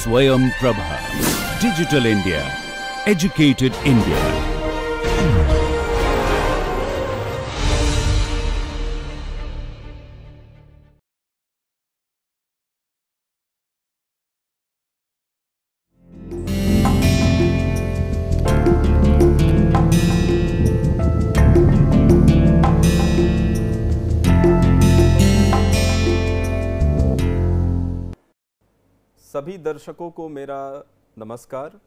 Swayam Prabha. Digital India. Educated India. सभी दर्शकों को मेरा नमस्कार।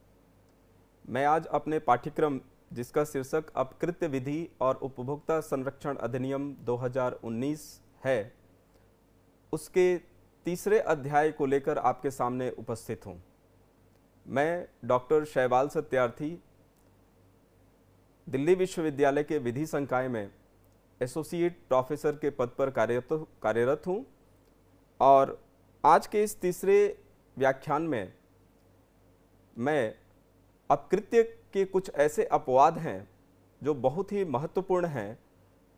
मैं आज अपने पाठ्यक्रम जिसका शीर्षक अपकृत्य विधि और उपभोक्ता संरक्षण अधिनियम 2019 है, उसके तीसरे अध्याय को लेकर आपके सामने उपस्थित हूँ। मैं डॉक्टर शैवाल सत्यार्थी, दिल्ली विश्वविद्यालय के विधि संकाय में एसोसिएट प्रोफेसर के पद पर कार्यरत हूँ और आज के इस तीसरे व्याख्यान में मैं अपकृत्य के कुछ ऐसे अपवाद हैं जो बहुत ही महत्वपूर्ण हैं,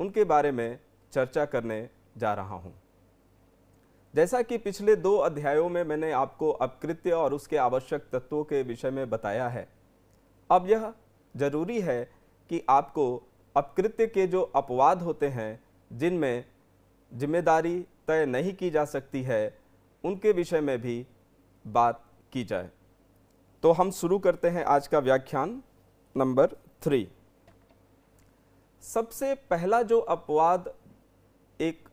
उनके बारे में चर्चा करने जा रहा हूं। जैसा कि पिछले 2 अध्यायों में मैंने आपको अपकृत्य और उसके आवश्यक तत्वों के विषय में बताया है, अब यह जरूरी है कि आपको अपकृत्य के जो अपवाद होते हैं, जिनमें जिम्मेदारी तय नहीं की जा सकती है, उनके विषय में भी बात की जाए। तो हम शुरू करते हैं आज का व्याख्यान नंबर 3। सबसे पहला जो अपवाद एक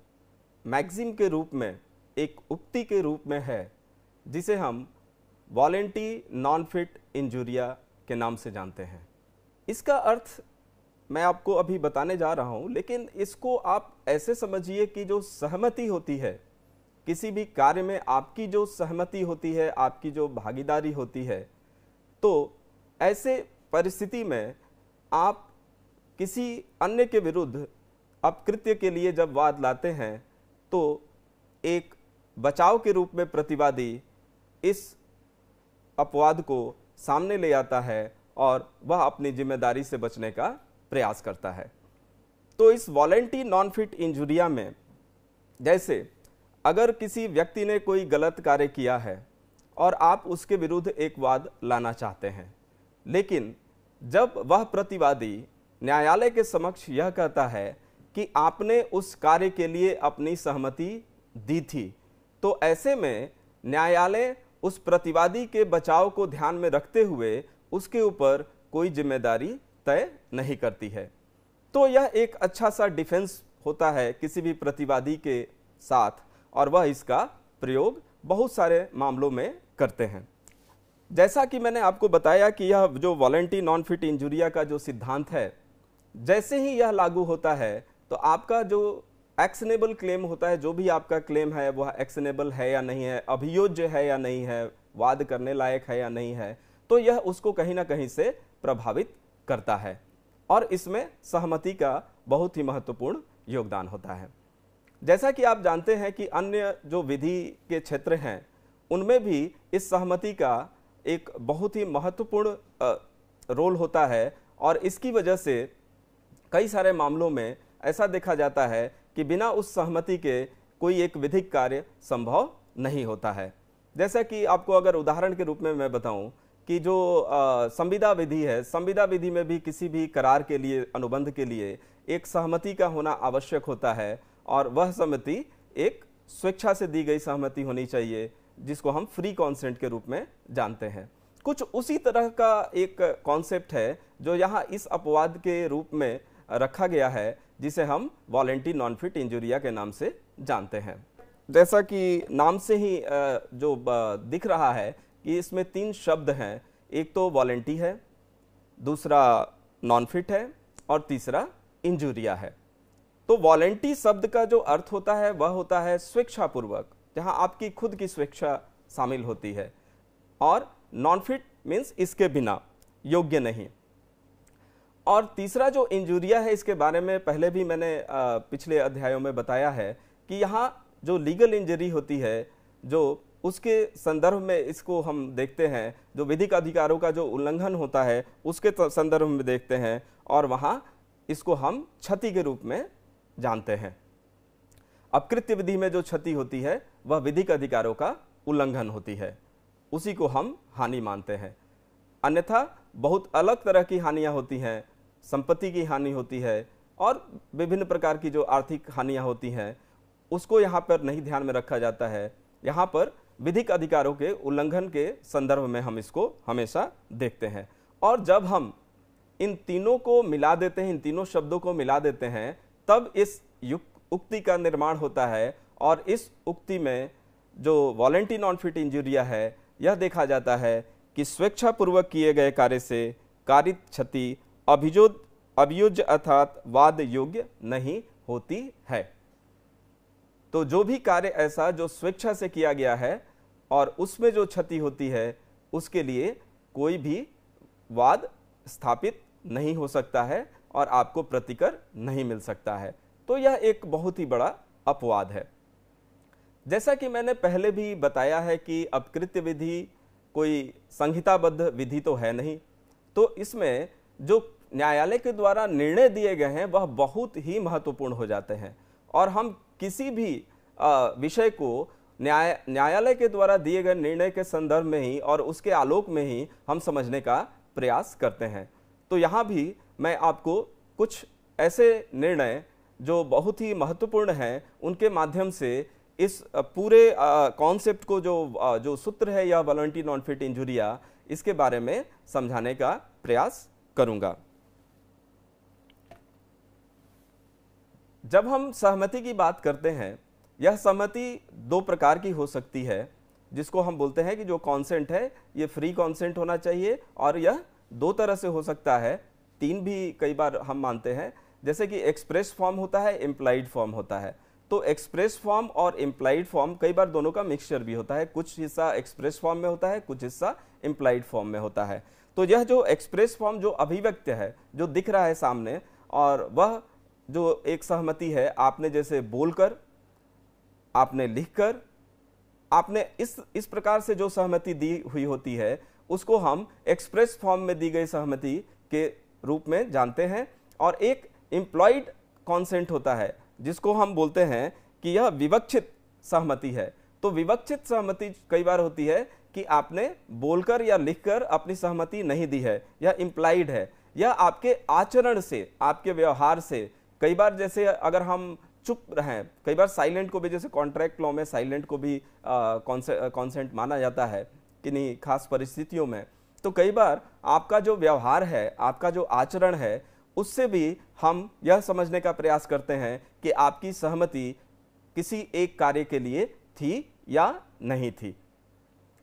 मैक्सिम के रूप में, एक उक्ति के रूप में है, जिसे हम वॉलेंटी नॉन फिट इंजुरिया के नाम से जानते हैं। इसका अर्थ मैं आपको अभी बताने जा रहा हूं, लेकिन इसको आप ऐसे समझिए कि जो सहमति होती है, किसी भी कार्य में आपकी जो सहमति होती है, आपकी जो भागीदारी होती है, तो ऐसे परिस्थिति में आप किसी अन्य के विरुद्ध अपकृत्य के लिए जब वाद लाते हैं, तो एक बचाव के रूप में प्रतिवादी इस अपवाद को सामने ले आता है और वह अपनी जिम्मेदारी से बचने का प्रयास करता है। तो इस वॉलेंटी नॉन फिट इंजुरिया में, जैसे अगर किसी व्यक्ति ने कोई गलत कार्य किया है और आप उसके विरुद्ध एक वाद लाना चाहते हैं, लेकिन जब वह प्रतिवादी न्यायालय के समक्ष यह कहता है कि आपने उस कार्य के लिए अपनी सहमति दी थी, तो ऐसे में न्यायालय उस प्रतिवादी के बचाव को ध्यान में रखते हुए उसके ऊपर कोई जिम्मेदारी तय नहीं करती है। तो यह एक अच्छा सा डिफेंस होता है किसी भी प्रतिवादी के साथ, और वह इसका प्रयोग बहुत सारे मामलों में करते हैं। जैसा कि मैंने आपको बताया कि यह जो वॉलेंटी नॉन फिट इंजुरिया का जो सिद्धांत है, जैसे ही यह लागू होता है तो आपका जो एक्शनेबल क्लेम होता है, जो भी आपका क्लेम है वह एक्शनेबल है या नहीं है, अभियोज्य है या नहीं है, वाद करने लायक है या नहीं है, तो यह उसको कहीं ना कहीं से प्रभावित करता है और इसमें सहमति का बहुत ही महत्वपूर्ण योगदान होता है। जैसा कि आप जानते हैं कि अन्य जो विधि के क्षेत्र हैं, उनमें भी इस सहमति का एक बहुत ही महत्वपूर्ण रोल होता है और इसकी वजह से कई सारे मामलों में ऐसा देखा जाता है कि बिना उस सहमति के कोई एक विधिक कार्य संभव नहीं होता है। जैसा कि आपको अगर उदाहरण के रूप में मैं बताऊं कि जो संविदा विधि है, संविदा विधि में भी किसी भी करार के लिए, अनुबंध के लिए एक सहमति का होना आवश्यक होता है और वह सहमति एक स्वेच्छा से दी गई सहमति होनी चाहिए, जिसको हम फ्री कॉन्सेंट के रूप में जानते हैं। कुछ उसी तरह का एक कॉन्सेप्ट है जो यहाँ इस अपवाद के रूप में रखा गया है, जिसे हम वॉलेंटी नॉन फिट इंजुरिया के नाम से जानते हैं। जैसा कि नाम से ही जो दिख रहा है कि इसमें 3 शब्द हैं, एक तो वॉलेंटी है, दूसरा नॉन फिट है और तीसरा इंजुरिया है। तो वॉलेंटी शब्द का जो अर्थ होता है वह होता है स्वेच्छापूर्वक, जहां आपकी खुद की स्वेच्छा शामिल होती है, और नॉन फिट मीन्स इसके बिना, योग्य नहीं। और तीसरा जो इंजुरिया है, इसके बारे में पहले भी मैंने पिछले अध्यायों में बताया है कि यहाँ जो लीगल इंजरी होती है, जो उसके संदर्भ में इसको हम देखते हैं, जो विधिक अधिकारों का जो उल्लंघन होता है उसके संदर्भ में देखते हैं, और वहाँ इसको हम क्षति के रूप में जानते हैं। अपकृत्य विधि में जो क्षति होती है वह विधिक अधिकारों का उल्लंघन होती है, उसी को हम हानि मानते हैं। अन्यथा बहुत अलग तरह की हानियां होती हैं, संपत्ति की हानि होती है और विभिन्न प्रकार की जो आर्थिक हानियां होती हैं उसको यहाँ पर नहीं ध्यान में रखा जाता है। यहाँ पर विधिक अधिकारों के उल्लंघन के संदर्भ में हम इसको हमेशा देखते हैं। और जब हम इन तीनों को मिला देते हैं, इन तीनों शब्दों को मिला देते हैं, तब इस उक्ति का निर्माण होता है। और इस उक्ति में जो वॉलेंटी नॉन फिट इंजुरिया है, यह देखा जाता है कि स्वेच्छापूर्वक किए गए कार्य से कारित क्षति अभियोज्य अर्थात वाद योग्य नहीं होती है। तो जो भी कार्य ऐसा जो स्वेच्छा से किया गया है और उसमें जो क्षति होती है, उसके लिए कोई भी वाद स्थापित नहीं हो सकता है और आपको प्रतिकर नहीं मिल सकता है। तो यह एक बहुत ही बड़ा अपवाद है। जैसा कि मैंने पहले भी बताया है कि अपकृत्य विधि कोई संहिताबद्ध विधि तो है नहीं, तो इसमें जो न्यायालय के द्वारा निर्णय दिए गए हैं वह बहुत ही महत्वपूर्ण हो जाते हैं। और हम किसी भी विषय को न्यायालय के द्वारा दिए गए निर्णय के संदर्भ में ही और उसके आलोक में ही हम समझने का प्रयास करते हैं। तो यहाँ भी मैं आपको कुछ ऐसे निर्णय जो बहुत ही महत्वपूर्ण हैं उनके माध्यम से इस पूरे कॉन्सेप्ट को जो सूत्र है या वॉलेंटी नॉन फिट इंजुरिया, इसके बारे में समझाने का प्रयास करूंगा। जब हम सहमति की बात करते हैं, यह सहमति दो प्रकार की हो सकती है, जिसको हम बोलते हैं कि जो कॉन्सेंट है ये फ्री कॉन्सेंट होना चाहिए, और यह दो तरह से हो सकता है, तीन भी कई बार हम मानते हैं। जैसे कि एक्सप्रेस फॉर्म होता है, इम्प्लाइड फॉर्म होता है। तो एक्सप्रेस फॉर्म और इम्प्लाइड फॉर्म कई बार दोनों का मिक्सचर भी होता है, कुछ हिस्सा एक्सप्रेस फॉर्म में होता है, कुछ हिस्सा इम्प्लाइड फॉर्म में होता है। तो यह जो एक्सप्रेस फॉर्म जो अभिव्यक्त है, जो दिख रहा है सामने, और वह जो एक सहमति है, आपने जैसे बोलकर, आपने लिखकर, आपने इस प्रकार से जो सहमति दी हुई होती है, उसको हम एक्सप्रेस फॉर्म में दी गई सहमति के रूप में जानते हैं। और एक इम्प्लॉयड कॉन्सेंट होता है, जिसको हम बोलते हैं कि यह विवक्षित सहमति है। तो विवक्षित सहमति कई बार होती है कि आपने बोलकर या लिखकर अपनी सहमति नहीं दी है, यह इम्प्लाइड है। यह आपके आचरण से, आपके व्यवहार से, कई बार जैसे अगर हम चुप रहें, कई बार साइलेंट को भी, जैसे कॉन्ट्रैक्ट लॉ में साइलेंट को भी कॉन्सेंट माना जाता है किन्हीं खास परिस्थितियों में। तो कई बार आपका जो व्यवहार है, आपका जो आचरण है, उससे भी हम यह समझने का प्रयास करते हैं कि आपकी सहमति किसी एक कार्य के लिए थी या नहीं थी।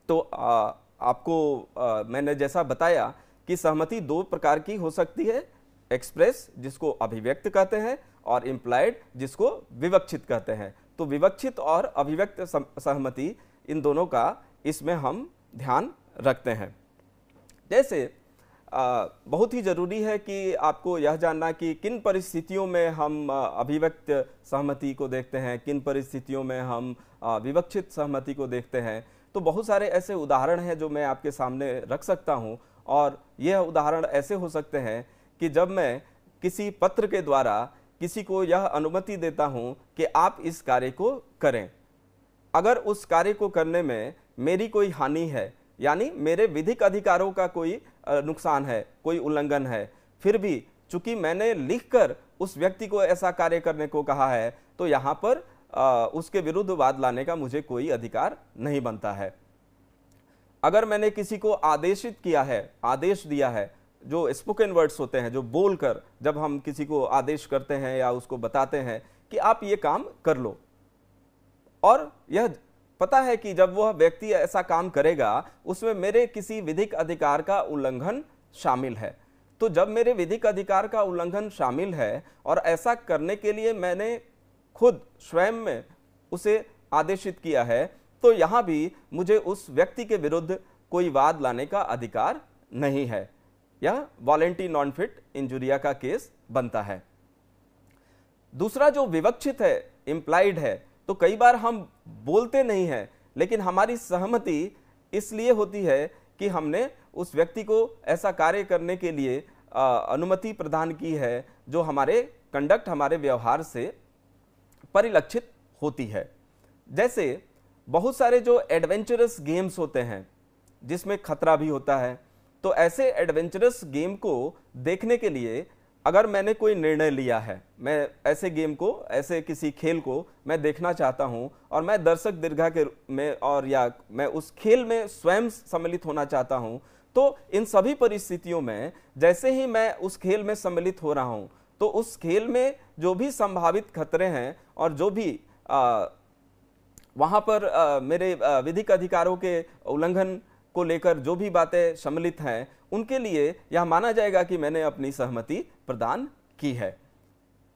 तो आपको मैंने जैसा बताया कि सहमति दो प्रकार की हो सकती है, एक्सप्रेस जिसको अभिव्यक्त कहते हैं, और इम्प्लाइड जिसको विवक्षित कहते हैं। तो विवक्षित और अभिव्यक्त सहमति, इन दोनों का इसमें हम ध्यान रखते हैं। जैसे बहुत ही जरूरी है कि आपको यह जानना कि किन परिस्थितियों में हम अभिव्यक्त सहमति को देखते हैं, किन परिस्थितियों में हम विवक्षित सहमति को देखते हैं। तो बहुत सारे ऐसे उदाहरण हैं जो मैं आपके सामने रख सकता हूं, और यह उदाहरण ऐसे हो सकते हैं कि जब मैं किसी पत्र के द्वारा किसी को यह अनुमति देता हूं कि आप इस कार्य को करें, अगर उस कार्य को करने में मेरी कोई हानि है, यानी मेरे विधिक अधिकारों का कोई नुकसान है, कोई उल्लंघन है, फिर भी चूंकि मैंने लिखकर उस व्यक्ति को ऐसा कार्य करने को कहा है, तो यहाँ पर उसके विरुद्ध वाद लाने का मुझे कोई अधिकार नहीं बनता है। अगर मैंने किसी को आदेशित किया है, आदेश दिया है, जो स्पोकन वर्ड्स होते हैं, जो बोलकर जब हम किसी को आदेश करते हैं या उसको बताते हैं कि आप ये काम कर लो, और यह पता है कि जब वह व्यक्ति ऐसा काम करेगा उसमें मेरे किसी विधिक अधिकार का उल्लंघन शामिल है। तो जब मेरे विधिक अधिकार का उल्लंघन शामिल है और ऐसा करने के लिए मैंने खुद स्वयं में उसे आदेशित किया है, तो यहाँ भी मुझे उस व्यक्ति के विरुद्ध कोई वाद लाने का अधिकार नहीं है। यह वॉलेंटी नॉन फिट इंजुरिया का केस बनता है। दूसरा जो विवक्षित है, इम्प्लाइड है, तो कई बार हम बोलते नहीं हैं, लेकिन हमारी सहमति इसलिए होती है कि हमने उस व्यक्ति को ऐसा कार्य करने के लिए अनुमति प्रदान की है जो हमारे कंडक्ट, हमारे व्यवहार से परिलक्षित होती है। जैसे बहुत सारे जो एडवेंचरस गेम्स होते हैं, जिसमें खतरा भी होता है। तो ऐसे एडवेंचरस गेम को देखने के लिए अगर मैंने कोई निर्णय लिया है, मैं ऐसे गेम को, ऐसे किसी खेल को मैं देखना चाहता हूं और मैं दर्शक दीर्घा के में और या मैं उस खेल में स्वयं सम्मिलित होना चाहता हूं, तो इन सभी परिस्थितियों में जैसे ही मैं उस खेल में सम्मिलित हो रहा हूं, तो उस खेल में जो भी संभावित खतरे हैं और जो भी वहां पर मेरे विधिक अधिकारों के उल्लंघन को लेकर जो भी बातें सम्मिलित हैं, उनके लिए यह माना जाएगा कि मैंने अपनी सहमति प्रदान की है।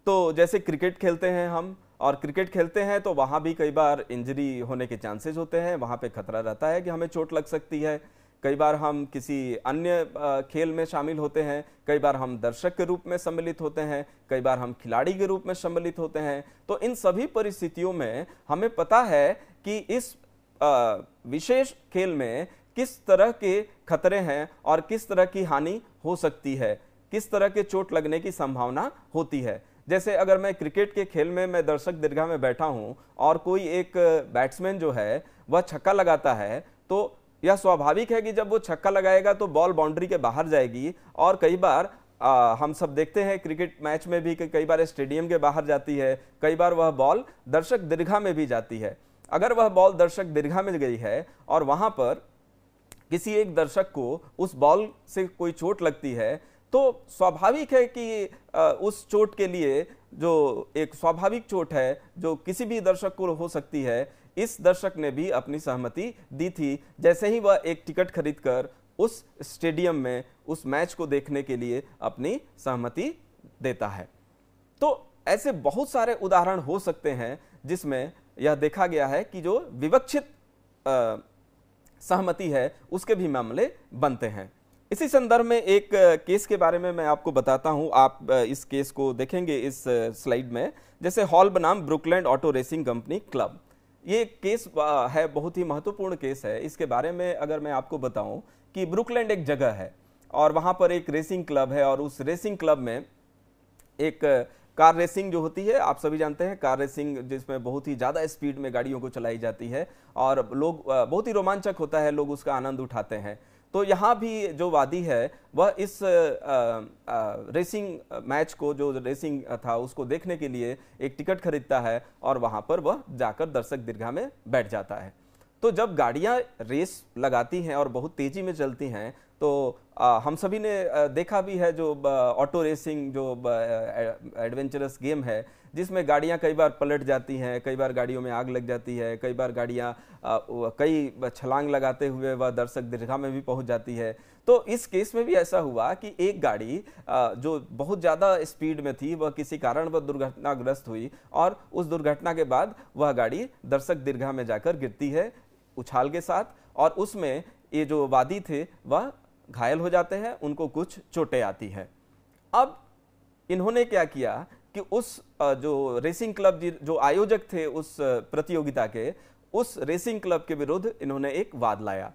तो जैसे क्रिकेट खेलते हैं हम, और क्रिकेट खेलते हैं तो वहां भी कई बार इंजरी होने के चांसेस होते हैं, वहां पे खतरा रहता है कि हमें चोट लग सकती है। कई बार हम किसी अन्य खेल में शामिल होते हैं, कई बार हम दर्शक के रूप में सम्मिलित होते हैं, कई बार हम खिलाड़ी के रूप में सम्मिलित होते हैं। तो इन सभी परिस्थितियों में हमें पता है कि इस विशेष खेल में किस तरह के खतरे हैं और किस तरह की हानि हो सकती है, किस तरह के चोट लगने की संभावना होती है। जैसे अगर मैं क्रिकेट के खेल में मैं दर्शक दीर्घा में बैठा हूं और कोई एक बैट्समैन जो है वह छक्का लगाता है, तो यह स्वाभाविक है कि जब वो छक्का लगाएगा तो बॉल बाउंड्री के बाहर जाएगी। और कई बार हम सब देखते हैं क्रिकेट मैच में भी कि कई बार स्टेडियम के बाहर जाती है, कई बार वह बॉल दर्शक दीर्घा में भी जाती है। अगर वह बॉल दर्शक दीर्घा में गई है और वहां पर किसी एक दर्शक को उस बॉल से कोई चोट लगती है, तो स्वाभाविक है कि उस चोट के लिए, जो एक स्वाभाविक चोट है जो किसी भी दर्शक को हो सकती है, इस दर्शक ने भी अपनी सहमति दी थी जैसे ही वह एक टिकट खरीदकर उस स्टेडियम में उस मैच को देखने के लिए अपनी सहमति देता है। तो ऐसे बहुत सारे उदाहरण हो सकते हैं जिसमें यह देखा गया है कि जो विवक्षित सहमति है उसके भी मामले बनते हैं। इसी संदर्भ में एक केस के बारे में मैं आपको बताता हूं, आप इस केस को देखेंगे इस स्लाइड में। जैसे हॉल बनाम Brookland auto racing company club, ये केस है, बहुत ही महत्वपूर्ण केस है। इसके बारे में अगर मैं आपको बताऊं कि ब्रुकलैंड एक जगह है और वहां पर एक रेसिंग क्लब है, और उस रेसिंग क्लब में एक कार रेसिंग जो होती है, आप सभी जानते हैं, कार रेसिंग जिसमें बहुत ही ज़्यादा स्पीड में गाड़ियों को चलाई जाती है और लोग, बहुत ही रोमांचक होता है, लोग उसका आनंद उठाते हैं। तो यहाँ भी जो वादी है वह इस रेसिंग मैच को, जो रेसिंग था, उसको देखने के लिए एक टिकट खरीदता है और वहाँ पर वह जाकर दर्शक दीर्घा में बैठ जाता है। तो जब गाड़ियाँ रेस लगाती हैं और बहुत तेज़ी में चलती हैं, तो हम सभी ने देखा भी है जो ऑटो रेसिंग जो एडवेंचरस गेम है, जिसमें गाड़ियां कई बार पलट जाती हैं, कई बार गाड़ियों में आग लग जाती है, कई बार गाड़ियां कई छलांग लगाते हुए वह दर्शक दीर्घा में भी पहुंच जाती है। तो इस केस में भी ऐसा हुआ कि एक गाड़ी जो बहुत ज़्यादा स्पीड में थी, वह किसी कारण वह दुर्घटनाग्रस्त हुई और उस दुर्घटना के बाद वह गाड़ी दर्शक दीर्घा में जाकर गिरती है उछाल के साथ, और उसमें ये जो वादी थे वह घायल हो जाते हैं, उनको कुछ चोटें आती हैं। अब इन्होंने क्या किया कि उस जो रेसिंग क्लब जो आयोजक थे उस प्रतियोगिता के, उस रेसिंग क्लब के विरुद्ध इन्होंने एक वाद लाया।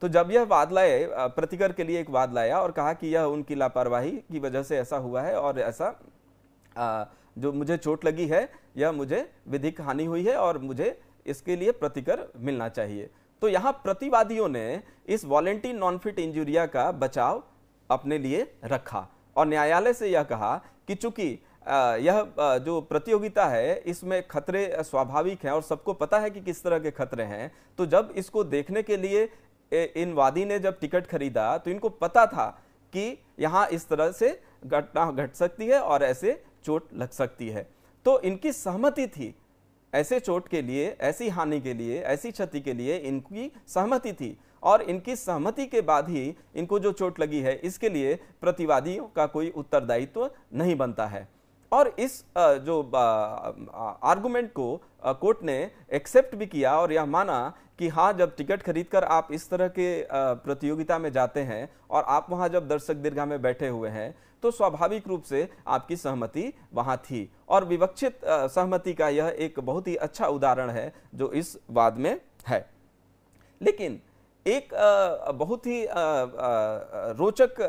तो जब यह वाद लाए, प्रतिकर के लिए एक वाद लाया और कहा कि यह उनकी लापरवाही की वजह से ऐसा हुआ है और ऐसा जो मुझे चोट लगी है, यह मुझे विधिक हानि हुई है और मुझे इसके लिए प्रतिकर मिलना चाहिए। तो यहाँ प्रतिवादियों ने इस वॉलेंटी नॉन फिट इंजुरिया का बचाव अपने लिए रखा और न्यायालय से यह कहा कि चूंकि यह जो प्रतियोगिता है इसमें खतरे स्वाभाविक हैं और सबको पता है कि किस तरह के खतरे हैं, तो जब इसको देखने के लिए इन वादी ने जब टिकट खरीदा तो इनको पता था कि यहाँ इस तरह से घटना घट सकती है और ऐसे चोट लग सकती है। तो इनकी सहमति थी, ऐसे चोट के लिए, ऐसी हानि के लिए, ऐसी क्षति के लिए इनकी सहमति थी, और इनकी सहमति के बाद ही इनको जो चोट लगी है इसके लिए प्रतिवादियों का कोई उत्तरदायित्व नहीं बनता है। और इस जो आर्गुमेंट को कोर्ट ने एक्सेप्ट भी किया और यह माना कि हाँ, जब टिकट खरीदकर आप इस तरह के प्रतियोगिता में जाते हैं और आप वहां जब दर्शक दीर्घा में बैठे हुए हैं, तो स्वाभाविक रूप से आपकी सहमति वहां थी। और विवक्षित सहमति का यह एक बहुत ही अच्छा उदाहरण है जो इस वाद में है। लेकिन एक बहुत ही रोचक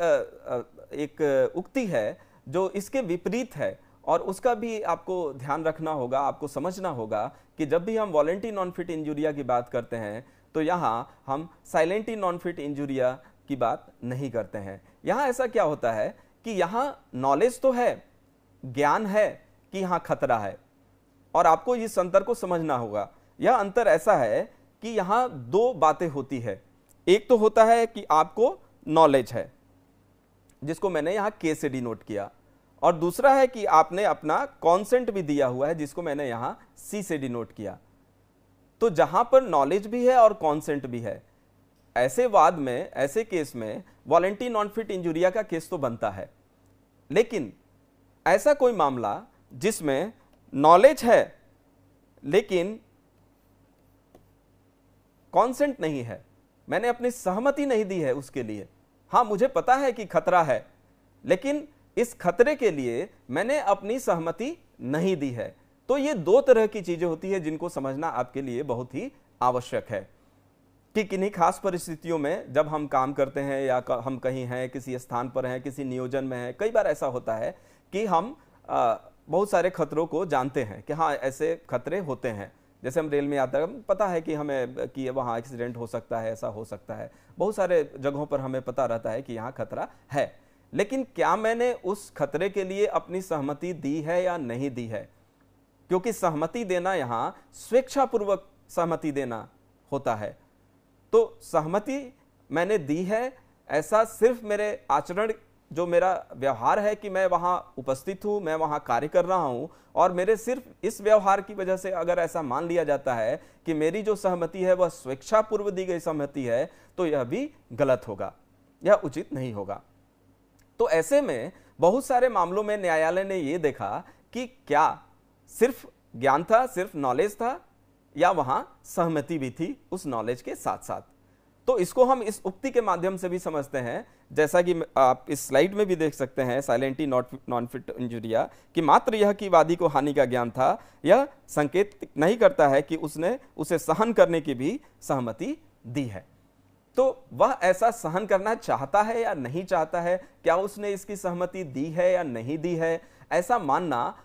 एक उक्ति है जो इसके विपरीत है और उसका भी आपको ध्यान रखना होगा, आपको समझना होगा कि जब भी हम वॉलेंटरी नॉन फिट इंजुरिया की बात करते हैं तो यहाँ हम साइलेंटली नॉन फिट इंजुरिया की बात नहीं करते हैं। यहाँ ऐसा क्या होता है कि यहाँ नॉलेज तो है, ज्ञान है कि यहाँ खतरा है, और आपको इस अंतर को समझना होगा। यह अंतर ऐसा है कि यहाँ दो बातें होती है। एक तो होता है कि आपको नॉलेज है, जिसको मैंने यहाँ के से डिनोट किया, और दूसरा है कि आपने अपना कॉन्सेंट भी दिया हुआ है, जिसको मैंने यहाँ सी से डिनोट किया। तो जहां पर नॉलेज भी है और कॉन्सेंट भी है, ऐसे वाद में, ऐसे केस में वॉलेंटरी नॉन फिट इंजुरिया का केस तो बनता है। लेकिन ऐसा कोई मामला जिसमें नॉलेज है लेकिन कॉन्सेंट नहीं है, मैंने अपनी सहमति नहीं दी है उसके लिए, हाँ मुझे पता है कि खतरा है, लेकिन इस खतरे के लिए मैंने अपनी सहमति नहीं दी है, तो ये दो तरह की चीजें होती है जिनको समझना आपके लिए बहुत ही आवश्यक है कि किन्हीं खास परिस्थितियों में जब हम काम करते हैं या हम कहीं हैं, किसी स्थान पर हैं, किसी नियोजन में हैं, कई बार ऐसा होता है कि हम बहुत सारे खतरों को जानते हैं कि हाँ ऐसे खतरे होते हैं। जैसे हम रेल में यात्रा, पता है कि हमें कि वहाँ एक्सीडेंट हो सकता है, ऐसा हो सकता है, बहुत सारे जगहों पर हमें पता रहता है कि यहाँ खतरा है, लेकिन क्या मैंने उस खतरे के लिए अपनी सहमति दी है या नहीं दी है? क्योंकि सहमति देना यहाँ स्वेच्छापूर्वक सहमति देना होता है। तो सहमति मैंने दी है, ऐसा सिर्फ मेरे आचरण, जो मेरा व्यवहार है कि मैं वहाँ उपस्थित हूँ, मैं वहाँ कार्य कर रहा हूँ, और मेरे सिर्फ इस व्यवहार की वजह से अगर ऐसा मान लिया जाता है कि मेरी जो सहमति है वह स्वेच्छापूर्व दी गई सहमति है, तो यह भी गलत होगा, यह उचित नहीं होगा। तो ऐसे में बहुत सारे मामलों में न्यायालय ने यह देखा कि क्या सिर्फ ज्ञान था, सिर्फ नॉलेज था, या वहां सहमति भी थी उस नॉलेज के साथ साथ। तो इसको हम इस उक्ति के माध्यम से भी समझते हैं, जैसा कि आप इस स्लाइड में भी देख सकते हैं, साइलेंटली नॉन फिट इंजुरिया, कि मात्र यह कि वादी को हानि का ज्ञान था, यह संकेत नहीं करता है कि उसने उसे सहन करने की भी सहमति दी है। तो वह ऐसा सहन करना चाहता है या नहीं चाहता है, क्या उसने इसकी सहमति दी है या नहीं दी है, ऐसा मानना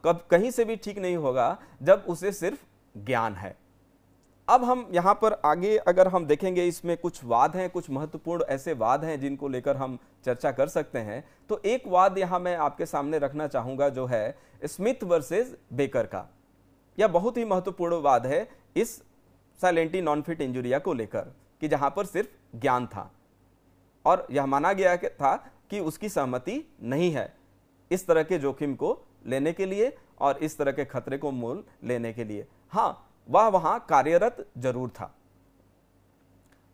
कब कहीं से भी ठीक नहीं होगा जब उसे सिर्फ ज्ञान है। अब हम यहां पर आगे अगर हम देखेंगे, इसमें कुछ वाद हैं, कुछ महत्वपूर्ण ऐसे वाद हैं जिनको लेकर हम चर्चा कर सकते हैं। तो एक वाद यहां मैं आपके सामने रखना चाहूंगा, जो है स्मिथ वर्सेस बेकर का। यह बहुत ही महत्वपूर्ण वाद है इस साइलेंटली नॉन फिट इंजुरिया को लेकर, कि जहां पर सिर्फ ज्ञान था और यह माना गया था कि उसकी सहमति नहीं है इस तरह के जोखिम को लेने के लिए और इस तरह के खतरे को मोल लेने के लिए। हाँ, वह वहां कार्यरत जरूर था।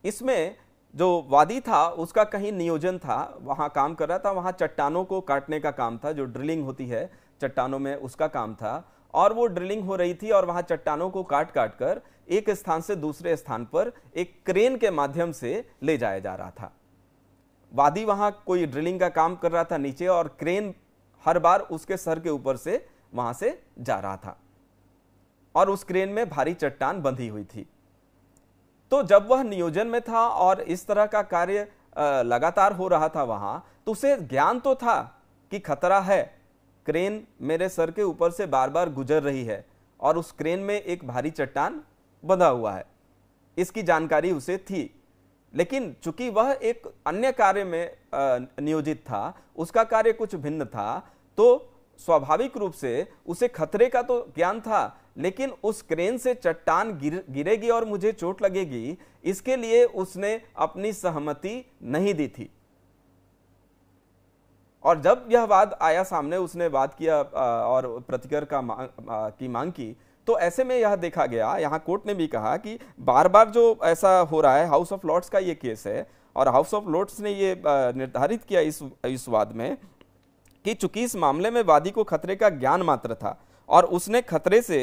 इसमें जो वादी था उसका कहीं नियोजन था, वहां काम कर रहा था, वहां चट्टानों को काटने का काम था, जो ड्रिलिंग होती है चट्टानों में, उसका काम था, और वो ड्रिलिंग हो रही थी और वहां चट्टानों को काट काट कर एक स्थान से दूसरे स्थान पर एक क्रेन के माध्यम से ले जाया जा रहा था। वादी वहां कोई ड्रिलिंग का काम कर रहा था नीचे, और क्रेन हर बार उसके सर के ऊपर से वहां से जा रहा था, और उस क्रेन में भारी चट्टान बंधी हुई थी। तो जब वह नियोजन में था और इस तरह का कार्य लगातार हो रहा था वहां, तो उसे ज्ञान तो था कि खतरा है, क्रेन मेरे सर के ऊपर से बार बार गुजर रही है और उस क्रेन में एक भारी चट्टान बंधा हुआ है, इसकी जानकारी उसे थी। लेकिन चूंकि वह एक अन्य कार्य में नियोजित था, उसका कार्य कुछ भिन्न था, तो स्वाभाविक रूप से उसे खतरे का तो ज्ञान था, लेकिन उस क्रेन से चट्टान गिरेगी और मुझे चोट लगेगी, इसके लिए उसने अपनी सहमति नहीं दी थी। और जब यह वाद आया सामने, उसने वाद किया और प्रतिकर की मांग की, तो ऐसे में यह देखा गया, यहां कोर्ट ने भी कहा कि बार बार जो ऐसा हो रहा है, हाउस ऑफ लॉर्ड्स का ये केस है, और हाउस ऑफ लॉर्ड्स ने ये निर्धारित किया इस वाद में कि चूंकि इस मामले में वादी को खतरे का ज्ञान मात्र था और उसने खतरे से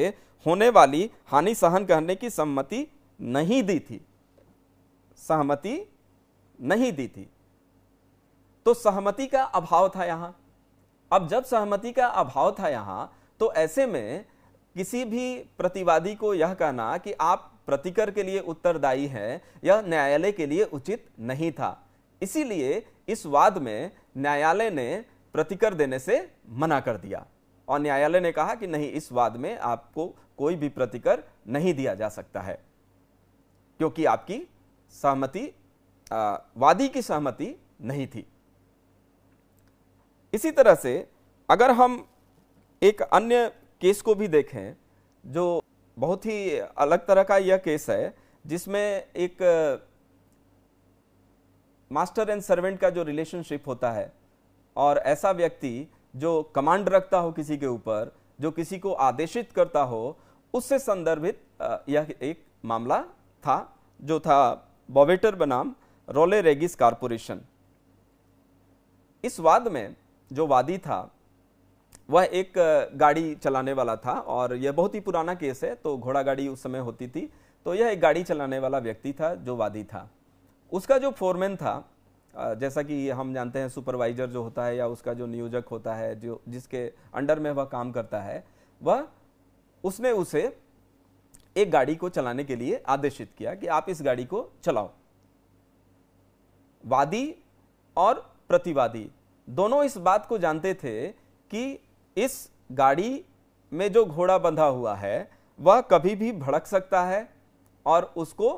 होने वाली हानि सहन करने की सहमति नहीं दी थी, सहमति नहीं दी थी, तो सहमति का अभाव था यहां। अब जब सहमति का अभाव था यहां, तो ऐसे में किसी भी प्रतिवादी को यह कहना कि आप प्रतिकर के लिए उत्तरदायी हैं, यह न्यायालय के लिए उचित नहीं था। इसीलिए इस वाद में न्यायालय ने प्रतिकर देने से मना कर दिया। और न्यायालय ने कहा कि नहीं, इस वाद में आपको कोई भी प्रतिकर नहीं दिया जा सकता है, क्योंकि आपकी सहमति, वादी की सहमति नहीं थी। इसी तरह से अगर हम एक अन्य केस को भी देखें, जो बहुत ही अलग तरह का यह केस है, जिसमें एक मास्टर एंड सर्वेंट का जो रिलेशनशिप होता है, और ऐसा व्यक्ति जो कमांड रखता हो किसी के ऊपर, जो किसी को आदेशित करता हो, उससे संदर्भित यह एक मामला था, जो था बॉवेटर बनाम रोले रेगिस कॉर्पोरेशन। इस वाद में जो वादी था वह एक गाड़ी चलाने वाला था, और यह बहुत ही पुराना केस है, तो घोड़ा गाड़ी उस समय होती थी। तो यह एक गाड़ी चलाने वाला व्यक्ति था जो वादी था। उसका जो फोरमैन था, जैसा कि हम जानते हैं सुपरवाइजर जो होता है या उसका जो नियोजक होता है, जो जिसके अंडर में वह काम करता है, उसने उसे एक गाड़ी को चलाने के लिए आदेशित किया कि आप इस गाड़ी को चलाओ। वादी और प्रतिवादी दोनों इस बात को जानते थे कि इस गाड़ी में जो घोड़ा बंधा हुआ है वह कभी भी भड़क सकता है और उसको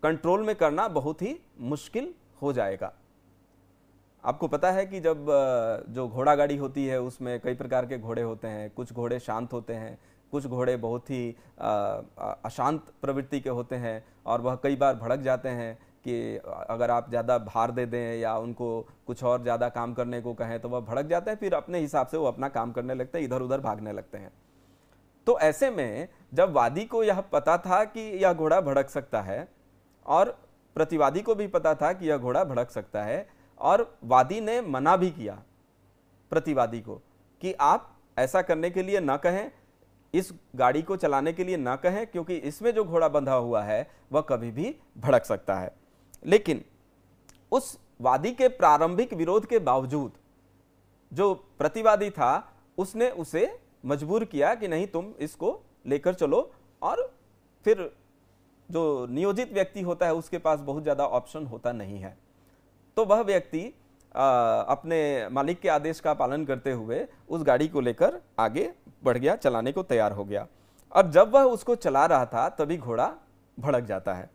कंट्रोल में करना बहुत ही मुश्किल हो जाएगा। आपको पता है कि जब जो घोड़ा गाड़ी होती है उसमें कई प्रकार के घोड़े होते हैं। कुछ घोड़े शांत होते हैं, कुछ घोड़े बहुत ही अशांत प्रवृत्ति के होते हैं, और वह कई बार भड़क जाते हैं कि अगर आप ज़्यादा भार दे दें या उनको कुछ और ज़्यादा काम करने को कहें तो वह भड़क जाते हैं, फिर अपने हिसाब से वो अपना काम करने लगते हैं, इधर उधर भागने लगते हैं। तो ऐसे में जब वादी को यह पता था कि यह घोड़ा भड़क सकता है और प्रतिवादी को भी पता था कि यह घोड़ा भड़क सकता है, और वादी ने मना भी किया प्रतिवादी को कि आप ऐसा करने के लिए ना कहें, इस गाड़ी को चलाने के लिए ना कहें, क्योंकि इसमें जो घोड़ा बंधा हुआ है वह कभी भी भड़क सकता है। लेकिन उस वादी के प्रारंभिक विरोध के बावजूद जो प्रतिवादी था उसने उसे मजबूर किया कि नहीं, तुम इसको लेकर चलो। और फिर जो नियोजित व्यक्ति होता है उसके पास बहुत ज़्यादा ऑप्शन होता नहीं है, तो वह व्यक्ति अपने मालिक के आदेश का पालन करते हुए उस गाड़ी को लेकर आगे बढ़ गया, चलाने को तैयार हो गया। और जब वह उसको चला रहा था तभी घोड़ा भड़क जाता है,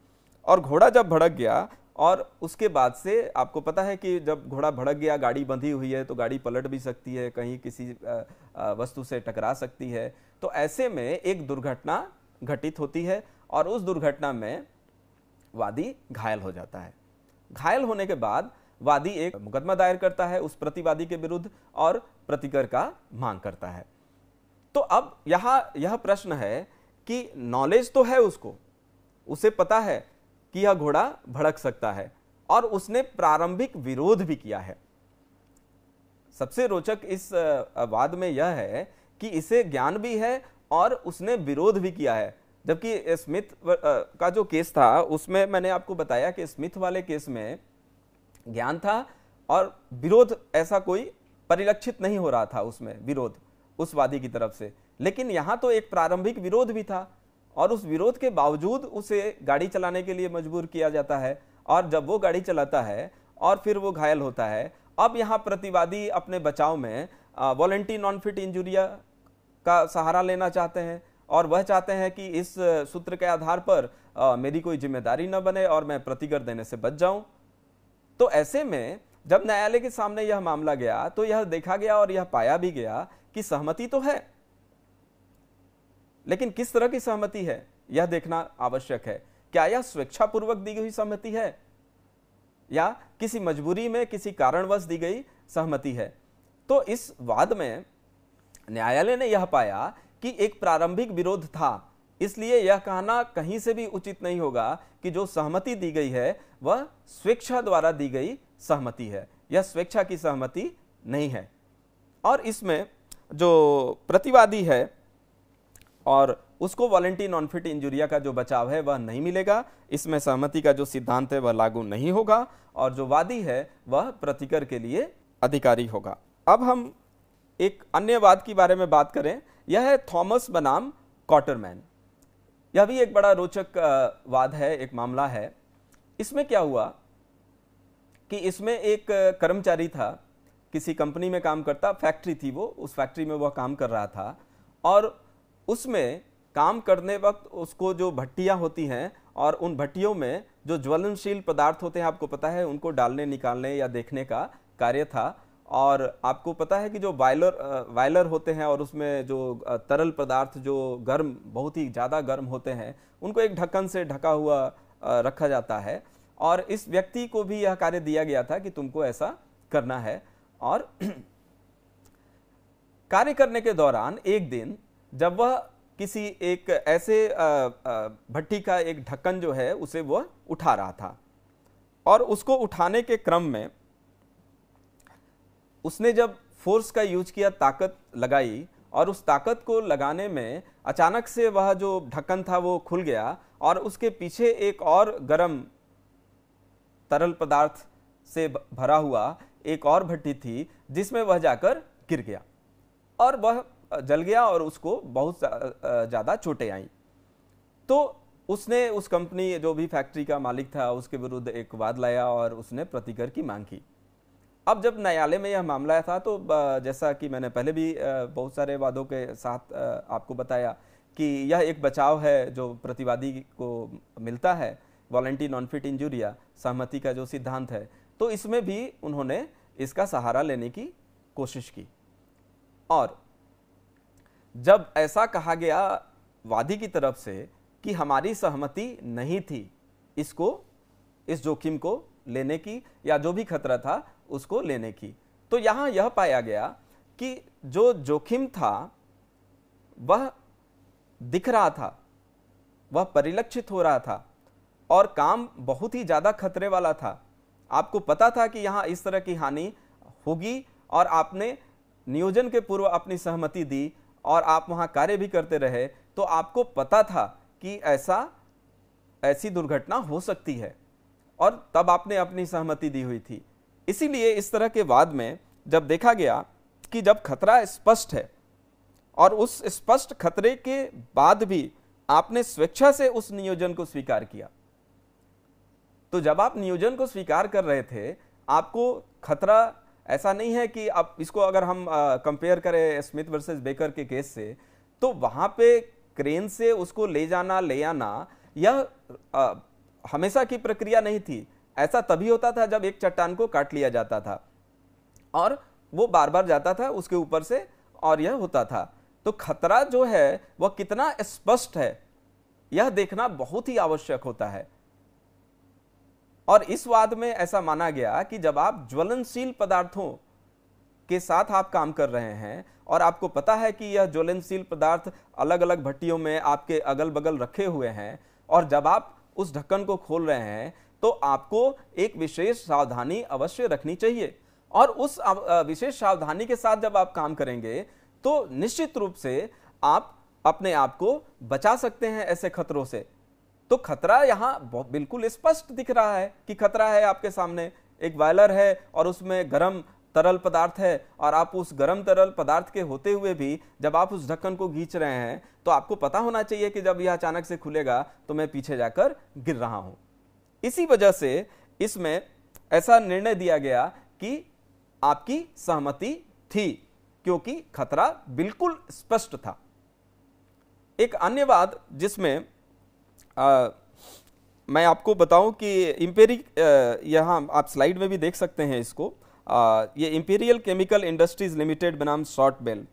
और घोड़ा जब भड़क गया और उसके बाद से आपको पता है कि जब घोड़ा भड़क गया, गाड़ी बंधी हुई है तो गाड़ी पलट भी सकती है, कहीं किसी वस्तु से टकरा सकती है। तो ऐसे में एक दुर्घटना घटित होती है और उस दुर्घटना में वादी घायल हो जाता है। घायल होने के बाद वादी एक मुकदमा दायर करता है उस प्रतिवादी के विरुद्ध और प्रतिकर का मांग करता है। तो अब यह प्रश्न है कि नॉलेज तो है उसको, उसे पता है कि यह घोड़ा भड़क सकता है और उसने प्रारंभिक विरोध भी किया है। सबसे रोचक इस वाद में यह है कि इसे ज्ञान भी है और उसने विरोध भी किया है। जबकि स्मिथ का जो केस था उसमें मैंने आपको बताया कि स्मिथ वाले केस में ज्ञान था और विरोध ऐसा कोई परिलक्षित नहीं हो रहा था, उसमें विरोध उस वादी की तरफ से। लेकिन यहां तो एक प्रारंभिक विरोध भी था और उस विरोध के बावजूद उसे गाड़ी चलाने के लिए मजबूर किया जाता है, और जब वो गाड़ी चलाता है और फिर वो घायल होता है। अब यहाँ प्रतिवादी अपने बचाव में वॉलेंटी नॉन फिट इंजुरिया का सहारा लेना चाहते हैं और वह चाहते हैं कि इस सूत्र के आधार पर मेरी कोई जिम्मेदारी न बने और मैं प्रतिकर देने से बच जाऊं। तो ऐसे में जब न्यायालय के सामने यह मामला गया तो यह देखा गया और यह पाया भी गया कि सहमति तो है, लेकिन किस तरह की सहमति है यह देखना आवश्यक है। क्या यह स्वेच्छापूर्वक दी गई सहमति है या किसी मजबूरी में किसी कारणवश दी गई सहमति है? तो इस वाद में न्यायालय ने यह पाया कि एक प्रारंभिक विरोध था, इसलिए यह कहना कहीं से भी उचित नहीं होगा कि जो सहमति दी गई है वह स्वेच्छा द्वारा दी गई सहमति है। यह स्वेच्छा की सहमति नहीं है। और इसमें जो प्रतिवादी है और उसको वॉलेंटी नॉन फिट इंजुरिया का जो बचाव है वह नहीं मिलेगा। इसमें सहमति का जो सिद्धांत है वह लागू नहीं होगा और जो वादी है वह प्रतिकर के लिए अधिकारी होगा। अब हम एक अन्य वाद के बारे में बात करें, यह है थॉमस बनाम क्वार्टरमैन। यह भी एक बड़ा रोचक वाद है, एक मामला है। इसमें क्या हुआ कि इसमें एक कर्मचारी था किसी कंपनी में काम करता, फैक्ट्री थी वो, उस फैक्ट्री में वह काम कर रहा था और उसमें काम करने वक्त उसको जो भट्टियाँ होती हैं और उन भट्टियों में जो ज्वलनशील पदार्थ होते हैं, आपको पता है, उनको डालने निकालने या देखने का कार्य था। और आपको पता है कि जो बॉयलर होते हैं और उसमें जो तरल पदार्थ जो गर्म, बहुत ही ज़्यादा गर्म होते हैं, उनको एक ढक्कन से ढका हुआ रखा जाता है। और इस व्यक्ति को भी यह कार्य दिया गया था कि तुमको ऐसा करना है। और कार्य करने के दौरान एक दिन जब वह किसी एक ऐसे भट्टी का एक ढक्कन जो है उसे वह उठा रहा था और उसको उठाने के क्रम में उसने जब फोर्स का यूज किया, ताकत लगाई, और उस ताकत को लगाने में अचानक से वह जो ढक्कन था वो खुल गया और उसके पीछे एक और गर्म तरल पदार्थ से भरा हुआ एक और भट्टी थी जिसमें वह जाकर गिर गया और वह जल गया और उसको बहुत ज़्यादा चोटें आईं। तो उसने उस कंपनी, जो भी फैक्ट्री का मालिक था, उसके विरुद्ध एक वाद लाया और उसने प्रतिकर की मांग की। अब जब न्यायालय में यह मामला था तो जैसा कि मैंने पहले भी बहुत सारे वादों के साथ आपको बताया कि यह एक बचाव है जो प्रतिवादी को मिलता है, वॉलेंटी नॉन फिट इंजुरिया, सहमति का जो सिद्धांत है। तो इसमें भी उन्होंने इसका सहारा लेने की कोशिश की और जब ऐसा कहा गया वादी की तरफ से कि हमारी सहमति नहीं थी इस जोखिम को लेने की या जो भी खतरा था उसको लेने की, तो यहाँ यह पाया गया कि जो जोखिम था वह दिख रहा था, वह परिलक्षित हो रहा था और काम बहुत ही ज़्यादा खतरे वाला था। आपको पता था कि यहाँ इस तरह की हानि होगी और आपने नियोजन के पूर्व अपनी सहमति दी और आप वहाँ कार्य भी करते रहे, तो आपको पता था कि ऐसी दुर्घटना हो सकती है और तब आपने अपनी सहमति दी हुई थी। इसीलिए इस तरह के वाद में जब देखा गया कि जब खतरा स्पष्ट है और उस स्पष्ट खतरे के बाद भी आपने स्वेच्छा से उस नियोजन को स्वीकार किया, तो जब आप नियोजन को स्वीकार कर रहे थे, आपको खतरा ऐसा नहीं है कि अब इसको अगर हम कंपेयर करें स्मिथ वर्सेस बेकर के केस से, तो वहां पे क्रेन से उसको ले जाना ले आना यह हमेशा की प्रक्रिया नहीं थी। ऐसा तभी होता था जब एक चट्टान को काट लिया जाता था और वो बार बार जाता था उसके ऊपर से और यह होता था। तो खतरा जो है वह कितना स्पष्ट है यह देखना बहुत ही आवश्यक होता है। और इस वाद में ऐसा माना गया कि जब आप ज्वलनशील पदार्थों के साथ आप काम कर रहे हैं और आपको पता है कि यह ज्वलनशील पदार्थ अलग अलग भट्टियों में आपके अगल बगल रखे हुए हैं और जब आप उस ढक्कन को खोल रहे हैं तो आपको एक विशेष सावधानी अवश्य रखनी चाहिए और उस विशेष सावधानी के साथ जब आप काम करेंगे तो निश्चित रूप से आप अपने आप को बचा सकते हैं ऐसे खतरों से। तो खतरा यहाँ बिल्कुल स्पष्ट दिख रहा है कि खतरा है आपके सामने, एक बॉयलर है और उसमें गर्म तरल पदार्थ है और आप उस गर्म तरल पदार्थ के होते हुए भी जब आप उस ढक्कन को खींच रहे हैं तो आपको पता होना चाहिए कि जब यह अचानक से खुलेगा तो मैं पीछे जाकर गिर रहा हूं। इसी वजह से इसमें ऐसा निर्णय दिया गया कि आपकी सहमति थी क्योंकि खतरा बिल्कुल स्पष्ट था। एक अन्य बात जिसमें मैं आपको बताऊं कि यहाँ आप स्लाइड में भी देख सकते हैं इसको, ये इंपीरियल केमिकल इंडस्ट्रीज लिमिटेड बनाम शॉर्ट बेल,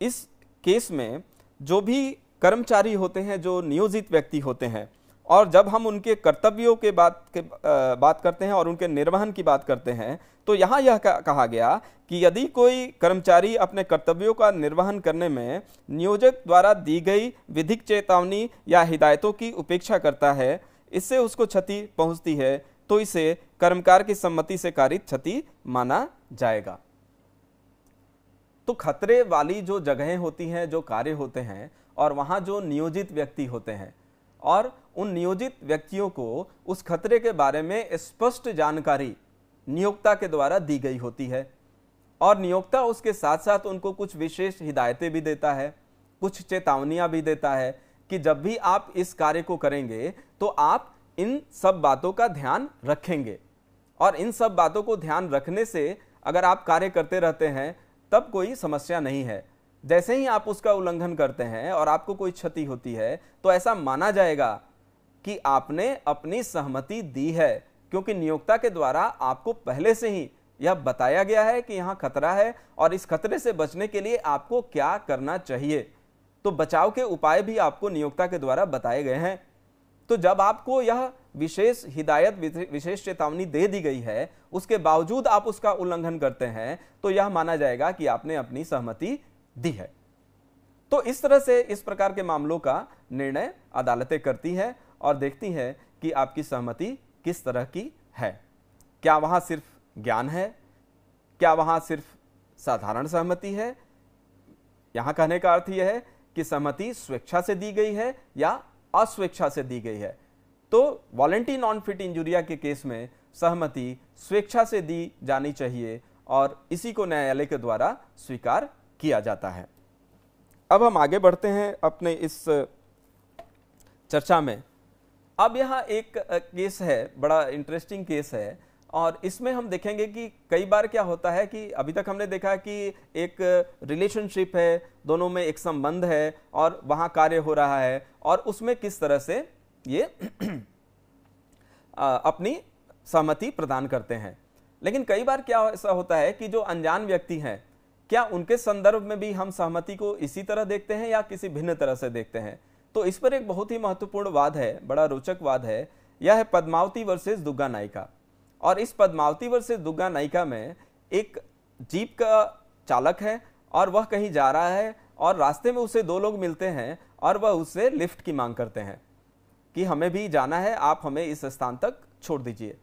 इस केस में जो भी कर्मचारी होते हैं, जो नियोजित व्यक्ति होते हैं, और जब हम उनके कर्तव्यों के बात करते हैं और उनके निर्वहन की बात करते हैं तो यहाँ यह कहा गया कि यदि कोई कर्मचारी अपने कर्तव्यों का निर्वहन करने में नियोजक द्वारा दी गई विधिक चेतावनी या हिदायतों की उपेक्षा करता है, इससे उसको क्षति पहुंचती है, तो इसे कर्मकार की सम्मति से कारित क्षति माना जाएगा। तो खतरे वाली जो जगहें होती हैं, जो कार्य होते हैं, और वहां जो नियोजित व्यक्ति होते हैं और उन नियोजित व्यक्तियों को उस खतरे के बारे में स्पष्ट जानकारी नियोक्ता के द्वारा दी गई होती है और नियोक्ता उसके साथ साथ उनको कुछ विशेष हिदायतें भी देता है, कुछ चेतावनियां भी देता है कि जब भी आप इस कार्य को करेंगे तो आप इन सब बातों का ध्यान रखेंगे और इन सब बातों को ध्यान रखने से अगर आप कार्य करते रहते हैं तब कोई समस्या नहीं है। जैसे ही आप उसका उल्लंघन करते हैं और आपको कोई क्षति होती है तो ऐसा माना जाएगा कि आपने अपनी सहमति दी है, क्योंकि नियोक्ता के द्वारा आपको पहले से ही यह बताया गया है कि यहाँ खतरा है और इस खतरे से बचने के लिए आपको क्या करना चाहिए। तो बचाव के उपाय भी आपको नियोक्ता के द्वारा बताए गए हैं। तो जब आपको यह विशेष हिदायत, विशेष चेतावनी दे दी गई है, उसके बावजूद आप उसका उल्लंघन करते हैं तो यह माना जाएगा कि आपने अपनी सहमति दी है। तो इस तरह से इस प्रकार के मामलों का निर्णय अदालतें करती हैं और देखती हैं कि आपकी सहमति किस तरह की है। क्या वहां सिर्फ ज्ञान है, क्या वहां सिर्फ साधारण सहमति है। यहां कहने का अर्थ यह है कि सहमति स्वेच्छा से दी गई है या अस्वेच्छा से दी गई है। तो वॉलेंटरी नॉन फिट इंजुरिया के केस में सहमति स्वेच्छा से दी जानी चाहिए और इसी को न्यायालय के द्वारा स्वीकार किया जाता है। अब हम आगे बढ़ते हैं अपने इस चर्चा में। अब यहाँ एक केस है, बड़ा इंटरेस्टिंग केस है, और इसमें हम देखेंगे कि कई बार क्या होता है कि अभी तक हमने देखा कि एक रिलेशनशिप है, दोनों में एक संबंध है और वहाँ कार्य हो रहा है और उसमें किस तरह से ये अपनी सहमति प्रदान करते हैं। लेकिन कई बार क्या ऐसा होता है कि जो अनजान व्यक्ति हैं, क्या उनके संदर्भ में भी हम सहमति को इसी तरह देखते हैं या किसी भिन्न तरह से देखते हैं। तो इस पर एक बहुत ही महत्वपूर्ण वाद है, बड़ा रोचक वाद है। यह है पद्मावती वर्सेस दुग्गा नायिका। और इस पद्मावती वर्सेस दुग्गा नायिका में एक जीप का चालक है और वह कहीं जा रहा है और रास्ते में उसे दो लोग मिलते हैं और वह उससे लिफ्ट की मांग करते हैं कि हमें भी जाना है, आप हमें इस स्थान तक छोड़ दीजिए।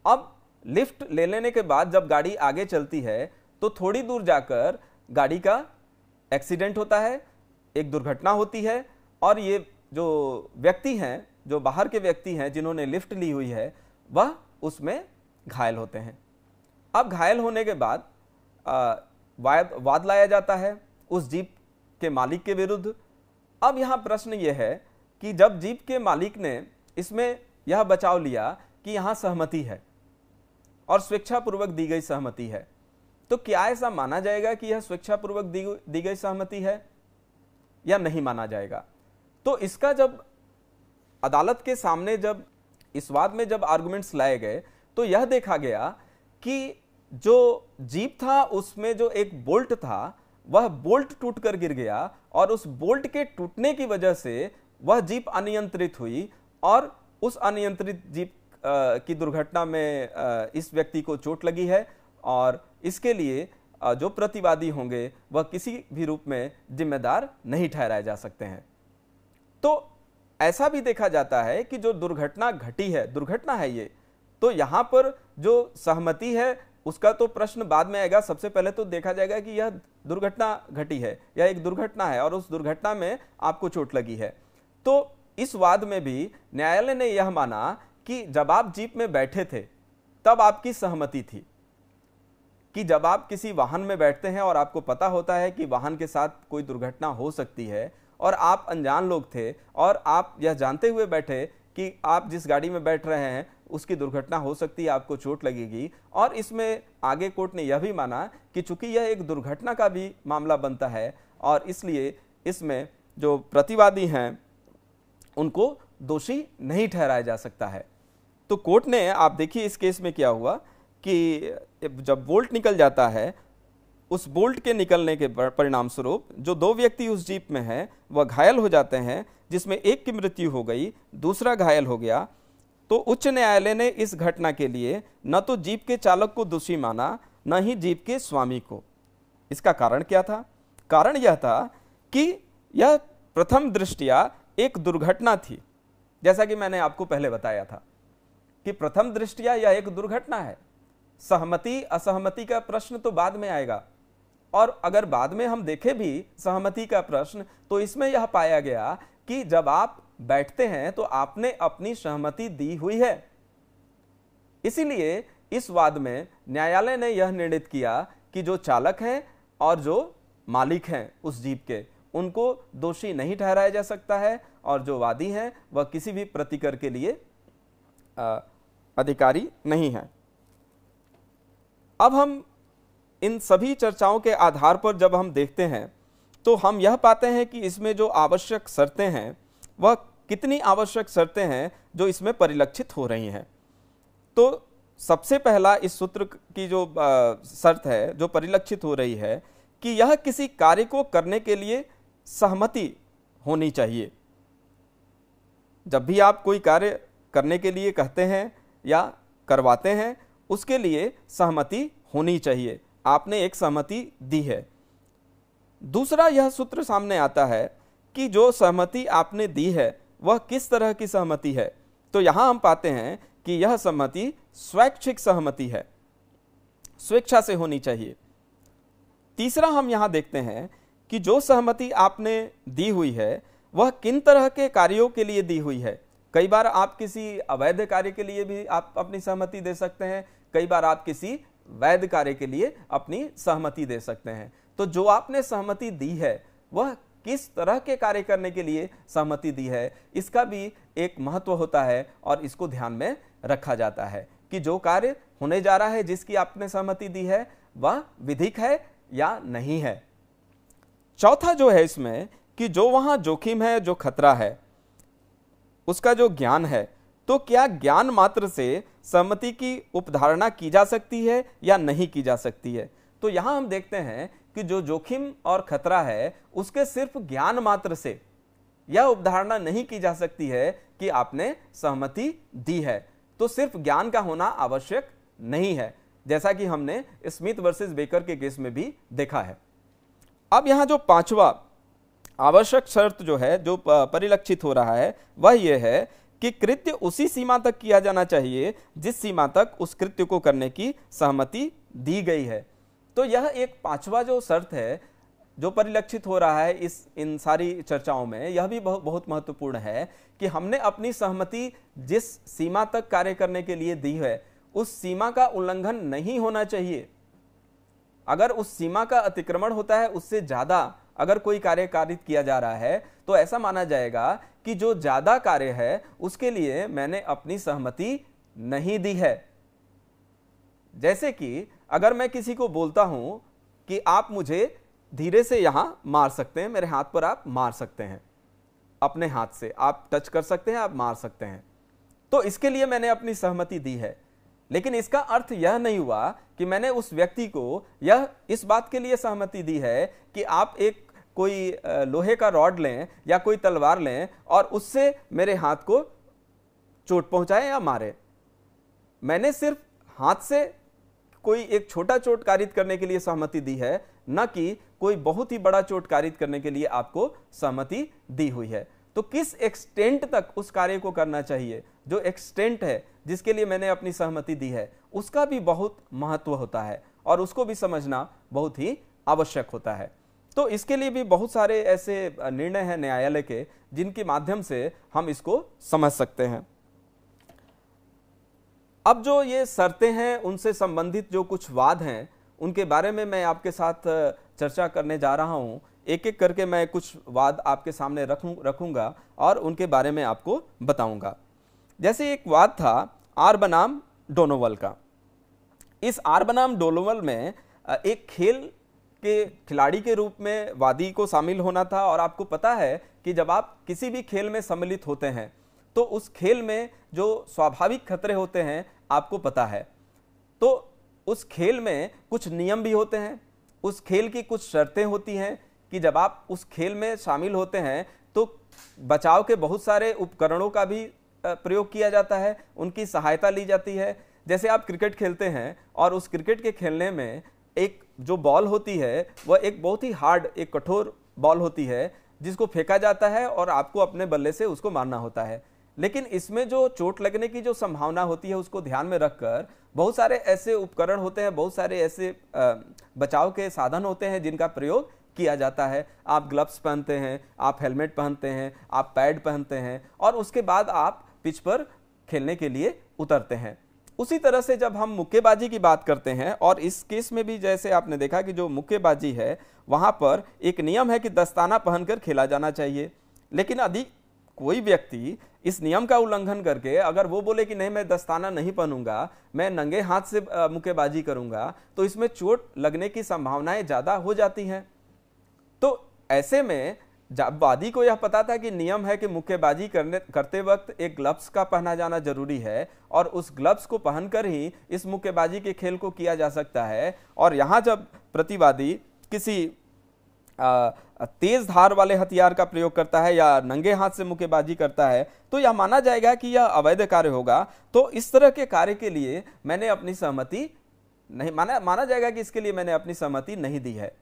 अब लिफ्ट ले लेने के बाद जब गाड़ी आगे चलती है तो थोड़ी दूर जाकर गाड़ी का एक्सीडेंट होता है, एक दुर्घटना होती है और ये जो व्यक्ति हैं, जो बाहर के व्यक्ति हैं जिन्होंने लिफ्ट ली हुई है, वह उसमें घायल होते हैं। अब घायल होने के बाद वाद लाया जाता है उस जीप के मालिक के विरुद्ध। अब यहाँ प्रश्न यह है कि जब जीप के मालिक ने इसमें यह बचाव लिया कि यहाँ सहमति है और स्वेच्छापूर्वक दी गई सहमति है, तो क्या ऐसा माना जाएगा कि यह स्वेच्छापूर्वक दी गई सहमति है या नहीं माना जाएगा। तो इसका जब अदालत के सामने जब इस वाद में जब आर्गुमेंट्स लाए गए तो यह देखा गया कि जो जीप था उसमें जो एक बोल्ट था वह बोल्ट टूटकर गिर गया और उस बोल्ट के टूटने की वजह से वह जीप अनियंत्रित हुई और उस अनियंत्रित जीप की दुर्घटना में इस व्यक्ति को चोट लगी है और इसके लिए जो प्रतिवादी होंगे वह किसी भी रूप में जिम्मेदार नहीं ठहराए जा सकते हैं। तो ऐसा भी देखा जाता है कि जो दुर्घटना घटी है, दुर्घटना है ये, तो यहां पर जो सहमति है उसका तो प्रश्न बाद में आएगा। सबसे पहले तो देखा जाएगा कि यह दुर्घटना घटी है, यह एक दुर्घटना है और उस दुर्घटना में आपको चोट लगी है। तो इस वाद में भी न्यायालय ने यह माना कि जब आप जीप में बैठे थे तब आपकी सहमति थी कि जब आप किसी वाहन में बैठते हैं और आपको पता होता है कि वाहन के साथ कोई दुर्घटना हो सकती है और आप अनजान लोग थे और आप यह जानते हुए बैठे कि आप जिस गाड़ी में बैठ रहे हैं उसकी दुर्घटना हो सकती है, आपको चोट लगेगी। और इसमें आगे कोर्ट ने यह भी माना कि चूंकि यह एक दुर्घटना का भी मामला बनता है और इसलिए इसमें जो प्रतिवादी हैं उनको दोषी नहीं ठहराया जा सकता है। तो कोर्ट ने, आप देखिए इस केस में क्या हुआ कि जब बोल्ट निकल जाता है, उस बोल्ट के निकलने के परिणाम स्वरूप जो दो व्यक्ति उस जीप में हैं वह घायल हो जाते हैं, जिसमें एक की मृत्यु हो गई, दूसरा घायल हो गया। तो उच्च न्यायालय ने इस घटना के लिए न तो जीप के चालक को दोषी माना न ही जीप के स्वामी को। इसका कारण क्या था? कारण यह था कि यह प्रथम दृष्टया एक दुर्घटना थी। जैसा कि मैंने आपको पहले बताया था कि प्रथम दृष्टया यह एक दुर्घटना है। सहमति असहमति का प्रश्न तो बाद में आएगा, और अगर बाद में हम देखें भी सहमति का प्रश्न तो इसमें यह पाया गया कि जब आप बैठते हैं तो आपने अपनी सहमति दी हुई है। इसीलिए इस वाद में न्यायालय ने यह निर्णित किया कि जो चालक हैं और जो मालिक हैं उस जीप के, उनको दोषी नहीं ठहराया जा सकता है और जो वादी हैं वह किसी भी प्रतिकर के लिए अधिकारी नहीं है। अब हम इन सभी चर्चाओं के आधार पर जब हम देखते हैं तो हम यह पाते हैं कि इसमें जो आवश्यक शर्तें हैं वह कितनी आवश्यक शर्तें हैं जो इसमें परिलक्षित हो रही हैं। तो सबसे पहला इस सूत्र की जो शर्त है जो परिलक्षित हो रही है कि यह किसी कार्य को करने के लिए सहमति होनी चाहिए। जब भी आप कोई कार्य करने के लिए कहते हैं या करवाते हैं उसके लिए सहमति होनी चाहिए, आपने एक सहमति दी है। दूसरा यह सूत्र सामने आता है कि जो सहमति आपने दी है वह किस तरह की सहमति है। तो यहां हम पाते हैं कि यह सहमति स्वैच्छिक सहमति है, स्वेच्छा से होनी चाहिए। तीसरा हम यहां देखते हैं कि जो सहमति आपने दी हुई है वह किन तरह के कार्यों के लिए दी हुई है। कई बार आप किसी अवैध कार्य के लिए भी आप अपनी सहमति दे सकते हैं, कई बार आप किसी वैध कार्य के लिए अपनी सहमति दे सकते हैं। तो जो आपने सहमति दी है वह किस तरह के कार्य करने के लिए सहमति दी है, इसका भी एक महत्व होता है और इसको ध्यान में रखा जाता है कि जो कार्य होने जा रहा है जिसकी आपने सहमति दी है वह विधिक है या नहीं है। चौथा जो है इसमें कि जो वहां जोखिम है, जो खतरा है, उसका जो ज्ञान है, तो क्या ज्ञान मात्र से सहमति की उपधारणा की जा सकती है या नहीं की जा सकती है। तो यहां हम देखते हैं कि जो जोखिम और खतरा है उसके सिर्फ ज्ञान मात्र से यह उपधारणा नहीं की जा सकती है कि आपने सहमति दी है। तो सिर्फ ज्ञान का होना आवश्यक नहीं है, जैसा कि हमने स्मिथ वर्सेस बेकर के केस में भी देखा है। अब यहां जो पांचवा आवश्यक शर्त जो है जो परिलक्षित हो रहा है वह यह है कि कृत्य उसी सीमा तक किया जाना चाहिए जिस सीमा तक उस कृत्य को करने की सहमति दी गई है। तो यह एक पांचवा जो शर्त है जो परिलक्षित हो रहा है इन सारी चर्चाओं में, यह भी बहुत महत्वपूर्ण है कि हमने अपनी सहमति जिस सीमा तक कार्य करने के लिए दी है उस सीमा का उल्लंघन नहीं होना चाहिए। अगर उस सीमा का अतिक्रमण होता है, उससे ज्यादा अगर कोई कार्य कारित किया जा रहा है तो ऐसा माना जाएगा कि जो ज्यादा कार्य है उसके लिए मैंने अपनी सहमति नहीं दी है। जैसे कि अगर मैं किसी को बोलता हूं कि आप मुझे धीरे से यहां मार सकते हैं, मेरे हाथ पर आप मार सकते हैं, अपने हाथ से आप टच कर सकते हैं, आप मार सकते हैं, तो इसके लिए मैंने अपनी सहमति दी है। लेकिन इसका अर्थ यह नहीं हुआ कि मैंने उस व्यक्ति को यह इस बात के लिए सहमति दी है कि आप एक कोई लोहे का रॉड लें या कोई तलवार लें और उससे मेरे हाथ को चोट पहुंचाएं या मारें। मैंने सिर्फ हाथ से कोई एक छोटा चोट कारित करने के लिए सहमति दी है, न कि कोई बहुत ही बड़ा चोट कारित करने के लिए आपको सहमति दी हुई है। तो किस एक्सटेंट तक उस कार्य को करना चाहिए, जो एक्सटेंट है जिसके लिए मैंने अपनी सहमति दी है, उसका भी बहुत महत्व होता है और उसको भी समझना बहुत ही आवश्यक होता है। तो इसके लिए भी बहुत सारे ऐसे निर्णय हैं न्यायालय के जिनके माध्यम से हम इसको समझ सकते हैं। अब जो ये शर्तें हैं उनसे संबंधित जो कुछ वाद हैं उनके बारे में मैं आपके साथ चर्चा करने जा रहा हूं। एक एक करके मैं कुछ वाद आपके सामने रखूंगा और उनके बारे में आपको बताऊंगा। जैसे एक वाद था आर बनाम डोनोवल का। इस आर बनाम डोनोवल में एक खेल के खिलाड़ी के रूप में वादी को शामिल होना था और आपको पता है कि जब आप किसी भी खेल में सम्मिलित होते हैं तो उस खेल में जो स्वाभाविक खतरे होते हैं आपको पता है। तो उस खेल में कुछ नियम भी होते हैं, उस खेल की कुछ शर्तें होती हैं कि जब आप उस खेल में शामिल होते हैं तो बचाव के बहुत सारे उपकरणों का भी प्रयोग किया जाता है, उनकी सहायता ली जाती है। जैसे आप क्रिकेट खेलते हैं और उस क्रिकेट के खेलने में एक जो बॉल होती है वह एक बहुत ही हार्ड, एक कठोर बॉल होती है जिसको फेंका जाता है और आपको अपने बल्ले से उसको मारना होता है। लेकिन इसमें जो चोट लगने की जो संभावना होती है उसको ध्यान में रखकर बहुत सारे ऐसे उपकरण होते हैं, बहुत सारे ऐसे बचाव के साधन होते हैं जिनका प्रयोग किया जाता है। आप ग्लव्स पहनते हैं, आप हेलमेट पहनते हैं, आप पैड पहनते हैं और उसके बाद आप पिच पर खेलने के लिए उतरते हैं। उसी तरह से जब हम मुक्केबाजी की बात करते हैं और इस केस में भी जैसे आपने देखा कि जो मुक्केबाजी है वहां पर एक नियम है कि दस्ताना पहनकर खेला जाना चाहिए। लेकिन कोई व्यक्ति इस नियम का उल्लंघन करके अगर वो बोले कि नहीं मैं दस्ताना नहीं पहनूंगा, मैं नंगे हाथ से मुक्केबाजी करूंगा, तो इसमें चोट लगने की संभावनाएं ज्यादा हो जाती हैं। तो ऐसे में जब वादी को यह पता था कि नियम है कि मुक्केबाजी करते वक्त एक ग्लव्स का पहना जाना जरूरी है और उस ग्लव्स को पहनकर ही इस मुक्केबाजी के खेल को किया जा सकता है, और यहाँ जब प्रतिवादी किसी तेज धार वाले हथियार का प्रयोग करता है या नंगे हाथ से मुक्केबाजी करता है, तो यह माना जाएगा कि यह अवैध कार्य होगा। तो इस तरह के कार्य के लिए मैंने अपनी सहमति नहीं माना जाएगा कि इसके लिए मैंने अपनी सहमति नहीं दी है।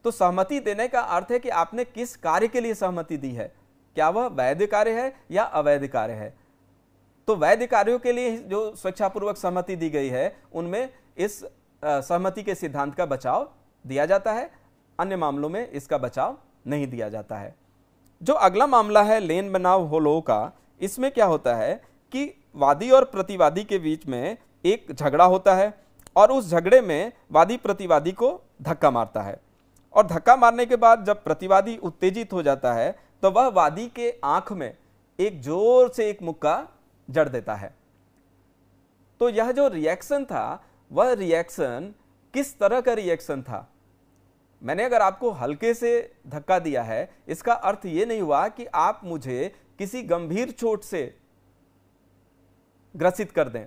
तो सहमति देने का अर्थ है कि आपने किस कार्य के लिए सहमति दी है, क्या वह वैध कार्य है या अवैध कार्य है। तो वैध कार्यों के लिए जो स्वेच्छापूर्वक सहमति दी गई है उनमें इस सहमति के सिद्धांत का बचाव दिया जाता है, अन्य मामलों में इसका बचाव नहीं दिया जाता है। जो अगला मामला है लेन बनाम होलो का, इसमें क्या होता है कि वादी और प्रतिवादी के बीच में एक झगड़ा होता है और उस झगड़े में वादी प्रतिवादी को धक्का मारता है, और धक्का मारने के बाद जब प्रतिवादी उत्तेजित हो जाता है तो वह वादी के आंख में एक जोर से एक मुक्का जड़ देता है। तो यह जो रिएक्शन था वह रिएक्शन किस तरह का रिएक्शन था? मैंने अगर आपको हल्के से धक्का दिया है, इसका अर्थ यह नहीं हुआ कि आप मुझे किसी गंभीर चोट से ग्रसित कर दें।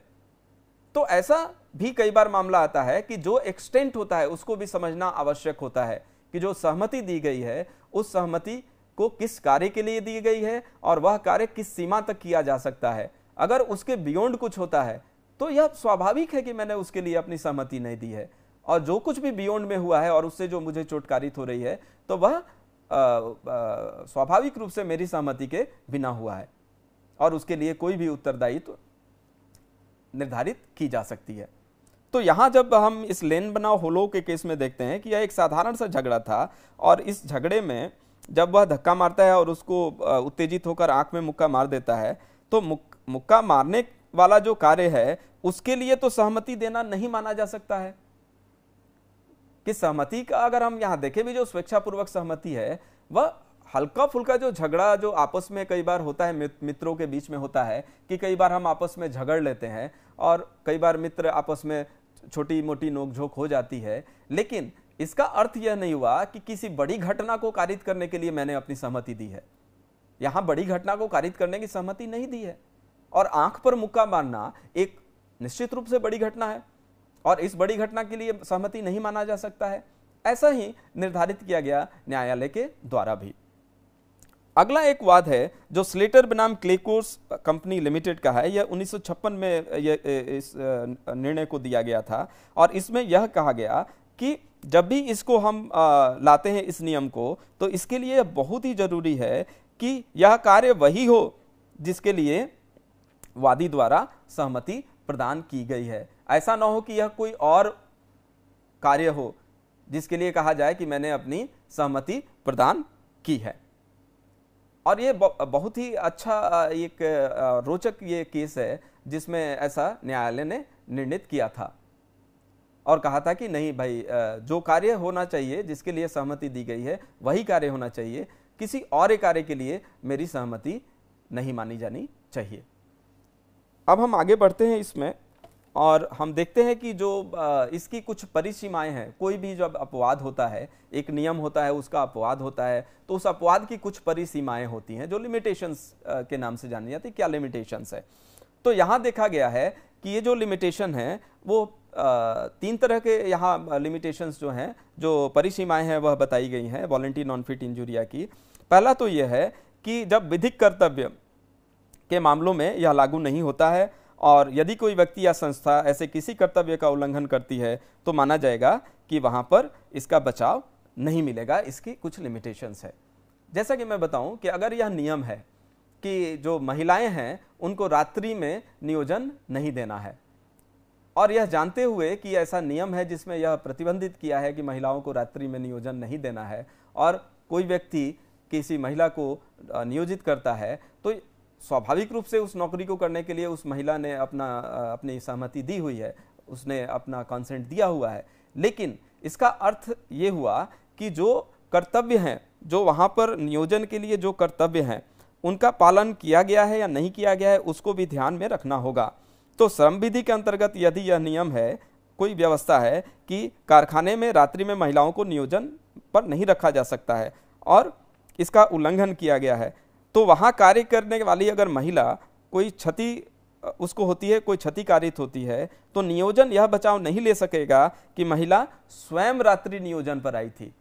तो ऐसा भी कई बार मामला आता है कि जो एक्सटेंट होता है उसको भी समझना आवश्यक होता है कि जो सहमति दी गई है उस सहमति को किस कार्य के लिए दी गई है और वह कार्य किस सीमा तक किया जा सकता है। अगर उसके बियॉन्ड कुछ होता है तो यह स्वाभाविक है कि मैंने उसके लिए अपनी सहमति नहीं दी है, और जो कुछ भी बियॉन्ड में हुआ है और उससे जो मुझे चोटकारित हो रही है तो वह स्वाभाविक रूप से मेरी सहमति के बिना हुआ है और उसके लिए कोई भी उत्तरदायित्व निर्धारित की जा सकती है। तो यहाँ जब हम इस लेन बनाम होलो के केस में देखते हैं कि यह एक साधारण सा झगड़ा था, और इस झगड़े में जब वह धक्का मारता है और उसको उत्तेजित होकर आंख में मुक्का मार देता है, तो मुक्का मारने वाला जो कार्य है उसके लिए तो सहमति देना नहीं माना जा सकता है। कि सहमति का अगर हम यहाँ देखें भी जो स्वेच्छापूर्वक सहमति है वह हल्का फुल्का जो झगड़ा जो आपस में कई बार होता है, मित्रों के बीच में होता है कि कई बार हम आपस में झगड़ लेते हैं और कई बार मित्र आपस में छोटी मोटी नोकझोंक हो जाती है, लेकिन इसका अर्थ यह नहीं हुआ कि किसी बड़ी घटना को कारित करने के लिए मैंने अपनी सहमति दी है। यहां बड़ी घटना को कारित करने की सहमति नहीं दी है, और आंख पर मुक्का मारना एक निश्चित रूप से बड़ी घटना है और इस बड़ी घटना के लिए सहमति नहीं माना जा सकता है। ऐसा ही निर्धारित किया गया न्यायालय के द्वारा भी। अगला एक वाद है जो स्लेटर बनाम क्लेकोर्स कंपनी लिमिटेड का है। यह 1956 में इस निर्णय को दिया गया था, और इसमें यह कहा गया कि जब भी इसको हम लाते हैं इस नियम को, तो इसके लिए बहुत ही जरूरी है कि यह कार्य वही हो जिसके लिए वादी द्वारा सहमति प्रदान की गई है। ऐसा न हो कि यह कोई और कार्य हो जिसके लिए कहा जाए कि मैंने अपनी सहमति प्रदान की है। और ये बहुत ही अच्छा एक रोचक ये केस है जिसमें ऐसा न्यायालय ने निर्णित किया था और कहा था कि नहीं भाई, जो कार्य होना चाहिए जिसके लिए सहमति दी गई है वही कार्य होना चाहिए, किसी और कार्य के लिए मेरी सहमति नहीं मानी जानी चाहिए। अब हम आगे बढ़ते हैं इसमें और हम देखते हैं कि जो इसकी कुछ परिसीमाएं हैं। कोई भी जब अपवाद होता है, एक नियम होता है, उसका अपवाद होता है, तो उस अपवाद की कुछ परिसीमाएं होती हैं जो लिमिटेशंस के नाम से जानी जाती है। क्या लिमिटेशंस है? तो यहाँ देखा गया है कि ये जो लिमिटेशन है वो 3 तरह के यहाँ लिमिटेशंस जो हैं, जो परिसीमाएं हैं वह बताई गई हैं वॉलंटरी नॉन फिट इंजुरिया की। पहला तो यह है कि जब विधिक कर्तव्य के मामलों में यह लागू नहीं होता है, और यदि कोई व्यक्ति या संस्था ऐसे किसी कर्तव्य का उल्लंघन करती है तो माना जाएगा कि वहां पर इसका बचाव नहीं मिलेगा। इसकी कुछ लिमिटेशंस है। जैसा कि मैं बताऊं कि अगर यह नियम है कि जो महिलाएं हैं उनको रात्रि में नियोजन नहीं देना है, और यह जानते हुए कि ऐसा नियम है जिसमें यह प्रतिबंधित किया है कि महिलाओं को रात्रि में नियोजन नहीं देना है, और कोई व्यक्ति किसी महिला को नियोजित करता है, तो स्वाभाविक रूप से उस नौकरी को करने के लिए उस महिला ने अपनी सहमति दी हुई है, उसने अपना कंसेंट दिया हुआ है। लेकिन इसका अर्थ ये हुआ कि जो कर्तव्य हैं, जो वहाँ पर नियोजन के लिए जो कर्तव्य हैं, उनका पालन किया गया है या नहीं किया गया है, उसको भी ध्यान में रखना होगा। तो श्रम विधि के अंतर्गत यदि यह नियम है, कोई व्यवस्था है कि कारखाने में रात्रि में महिलाओं को नियोजन पर नहीं रखा जा सकता है और इसका उल्लंघन किया गया है, तो वहाँ कार्य करने वाली अगर महिला कोई क्षति उसको होती है, कोई क्षतिकारित होती है, तो नियोजन यह बचाव नहीं ले सकेगा कि महिला स्वयं रात्रि नियोजन पर आई थी।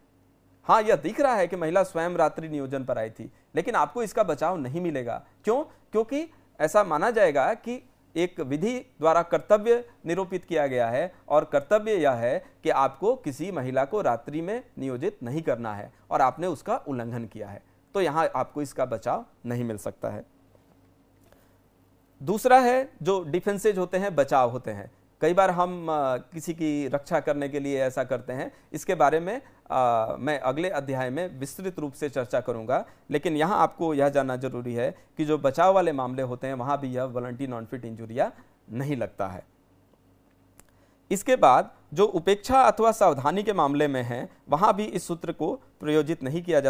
हाँ, यह दिख रहा है कि महिला स्वयं रात्रि नियोजन पर आई थी, लेकिन आपको इसका बचाव नहीं मिलेगा। क्यों? क्योंकि ऐसा माना जाएगा कि एक विधि द्वारा कर्तव्य निरूपित किया गया है और कर्तव्य यह है कि आपको किसी महिला को रात्रि में नियोजित नहीं करना है और आपने उसका उल्लंघन किया है, तो यहां आपको इसका बचाव नहीं मिल सकता है। दूसरा है जो डिफेंसेज होते हैं, बचाव होते हैं। कई बार हम किसी की रक्षा करने के लिए ऐसा करते हैं, इसके बारे में मैं अगले अध्याय में विस्तृत रूप से चर्चा करूंगा, लेकिन यहाँ आपको यह जानना जरूरी है कि जो बचाव वाले मामले होते हैं वहाँ भी यह वॉलंटरी नॉन फिट इंजुरिया नहीं लगता है। इसके बाद जो उपेक्षा अथवा सावधानी के मामले में है, वहाँ भी इस सूत्र को प्रयोजित नहीं किया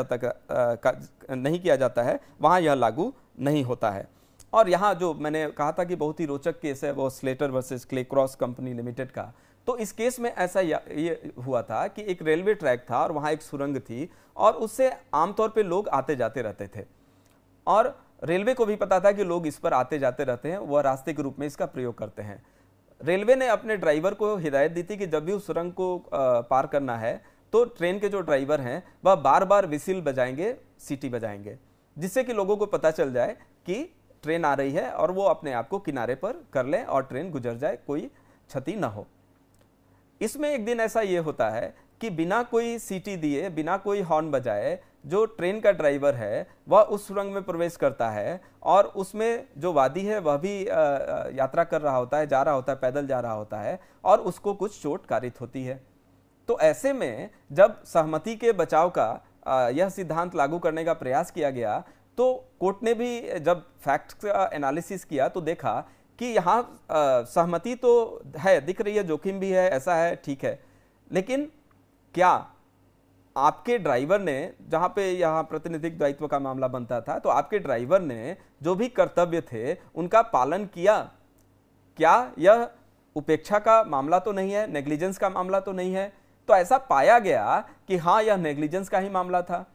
जाता है, वहाँ यह लागू नहीं होता है। और यहाँ जो मैंने कहा था कि बहुत ही रोचक केस है वो स्लेटर वर्सेस क्लेक्रॉस कंपनी लिमिटेड का, तो इस केस में ऐसा ये हुआ था कि एक रेलवे ट्रैक था और वहाँ एक सुरंग थी और उससे आमतौर पे लोग आते जाते रहते थे और रेलवे को भी पता था कि लोग इस पर आते जाते रहते हैं, वह रास्ते के रूप में इसका प्रयोग करते हैं। रेलवे ने अपने ड्राइवर को हिदायत दी थी कि जब भी उस सुरंग को पार करना है तो ट्रेन के जो ड्राइवर हैं वह बार बार विसिल बजाएंगे, सीटी बजाएंगे, जिससे कि लोगों को पता चल जाए कि ट्रेन आ रही है और वो अपने आप को किनारे पर कर लें और ट्रेन गुजर जाए, कोई क्षति न हो। इसमें एक दिन ऐसा ये होता है कि बिना कोई सीटी दिए, बिना कोई हॉर्न बजाए, जो ट्रेन का ड्राइवर है वह उस सुरंग में प्रवेश करता है और उसमें जो वादी है वह भी यात्रा कर रहा होता है, जा रहा होता है, पैदल जा रहा होता है और उसको कुछ चोट कारित होती है। तो ऐसे में जब सहमति के बचाव का यह सिद्धांत लागू करने का प्रयास किया गया, तो कोर्ट ने भी जब फैक्ट्स का एनालिसिस किया तो देखा कि यहाँ सहमति तो है, दिख रही है, जोखिम भी है, ऐसा है, ठीक है, लेकिन क्या आपके ड्राइवर ने, जहाँ पे यहाँ प्रतिनिधिक दायित्व का मामला बनता था, तो आपके ड्राइवर ने जो भी कर्तव्य थे उनका पालन किया? क्या यह उपेक्षा का मामला तो नहीं है, नेग्लिजेंस का मामला तो नहीं है? तो ऐसा पाया गया कि हाँ, यह नेग्लिजेंस का ही मामला था,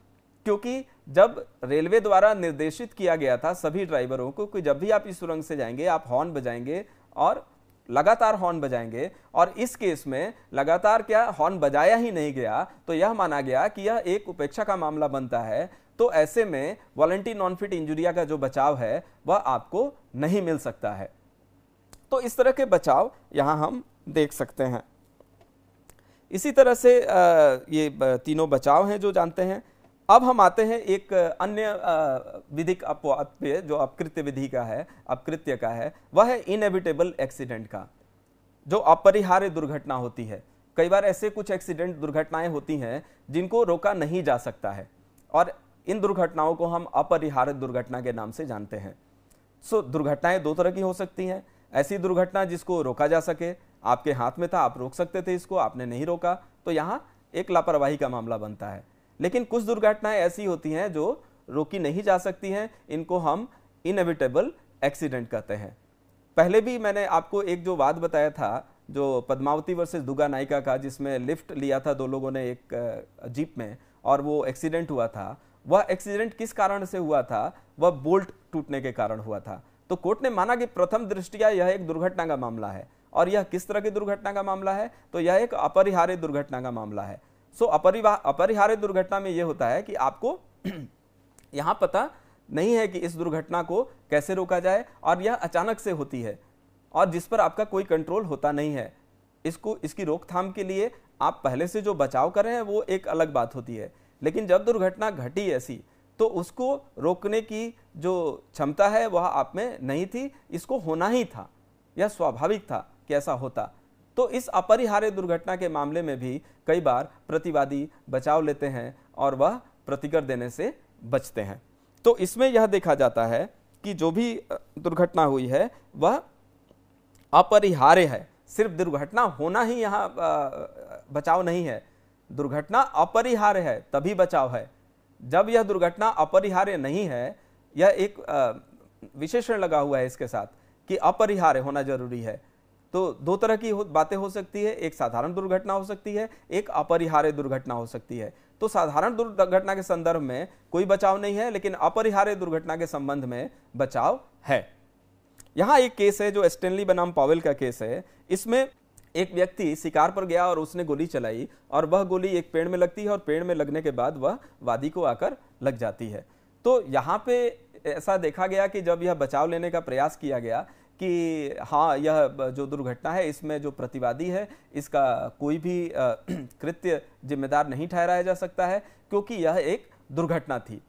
क्योंकि जब रेलवे द्वारा निर्देशित किया गया था सभी ड्राइवरों को कि जब भी आप इस सुरंग से जाएंगे आप हॉर्न बजाएंगे और लगातार हॉर्न बजाएंगे, और इस केस में लगातार क्या हॉर्न बजाया ही नहीं गया, तो यह माना गया कि यह एक उपेक्षा का मामला बनता है। तो ऐसे में वॉलंटरी नॉन फिट इंजुरिया का जो बचाव है वह आपको नहीं मिल सकता है। तो इस तरह के बचाव यहां हम देख सकते हैं। इसी तरह से ये तीनों बचाव हैं जो जानते हैं। अब हम आते हैं एक अन्य विधिक अपवाद पे जो अपकृत्य विधि का है, अपकृत्य का है, वह है इनएविटेबल एक्सीडेंट का, जो अपरिहार्य दुर्घटना होती है। कई बार ऐसे कुछ एक्सीडेंट दुर्घटनाएं होती हैं जिनको रोका नहीं जा सकता है और इन दुर्घटनाओं को हम अपरिहार्य दुर्घटना के नाम से जानते हैं। दुर्घटनाएं दो तरह की हो सकती हैं। ऐसी दुर्घटना जिसको रोका जा सके, आपके हाथ में था, आप रोक सकते थे इसको, आपने नहीं रोका, तो यहाँ एक लापरवाही का मामला बनता है। लेकिन कुछ दुर्घटनाएं ऐसी होती हैं जो रोकी नहीं जा सकती हैं, इनको हम इनएविटेबल एक्सीडेंट कहते हैं। पहले भी मैंने आपको एक जो वाद बताया था, जो पद्मावती वर्सेस दुगा नायिका का, जिसमें लिफ्ट लिया था दो लोगों ने एक जीप में और वो एक्सीडेंट हुआ था। वह एक्सीडेंट किस कारण से हुआ था? वह बोल्ट टूटने के कारण हुआ था। तो कोर्ट ने माना कि प्रथम दृष्टया यह एक दुर्घटना का मामला है। और यह किस तरह की दुर्घटना का मामला है? तो यह एक अपरिहार्य दुर्घटना का मामला है। अपरिहार्य दुर्घटना में यह होता है कि आपको यहां पता नहीं है कि इस दुर्घटना को कैसे रोका जाए और यह अचानक से होती है और जिस पर आपका कोई कंट्रोल होता नहीं है। इसकी रोकथाम के लिए आप पहले से जो बचाव कर रहे हैं वो एक अलग बात होती है, लेकिन जब दुर्घटना घटी ऐसी तो उसको रोकने की जो क्षमता है वह आप में नहीं थी। इसको होना ही था, यह स्वाभाविक था कि ऐसा होता। तो इस अपरिहार्य दुर्घटना के मामले में भी कई बार प्रतिवादी बचाव लेते हैं और वह प्रतिकर देने से बचते हैं। तो इसमें यह देखा जाता है कि जो भी दुर्घटना हुई है वह अपरिहार्य है। सिर्फ दुर्घटना होना ही यहाँ बचाव नहीं है, दुर्घटना अपरिहार्य है तभी बचाव है। जब यह दुर्घटना अपरिहार्य नहीं है, यह एक विशेषण लगा हुआ है इसके साथ कि अपरिहार्य होना जरूरी है। तो दो तरह की बातें हो सकती है, एक साधारण दुर्घटना हो सकती है, एक अपरिहार्य दुर्घटना हो सकती है। तो साधारण दुर्घटना के संदर्भ में कोई बचाव नहीं है, लेकिन अपरिहार्य दुर्घटना के संबंध में बचाव है। यहां एक केस है जो स्टैनली बनाम पावेल का केस है। इसमें एक व्यक्ति शिकार पर गया और उसने गोली चलाई और वह गोली एक पेड़ में लगती है और पेड़ में लगने के बाद वह वादी को आकर लग जाती है। तो यहाँ पे ऐसा देखा गया कि जब यह बचाव लेने का प्रयास किया गया कि हाँ, यह जो दुर्घटना है इसमें जो प्रतिवादी है इसका कोई भी कृत्य जिम्मेदार नहीं ठहराया जा सकता है, क्योंकि यह एक दुर्घटना थी।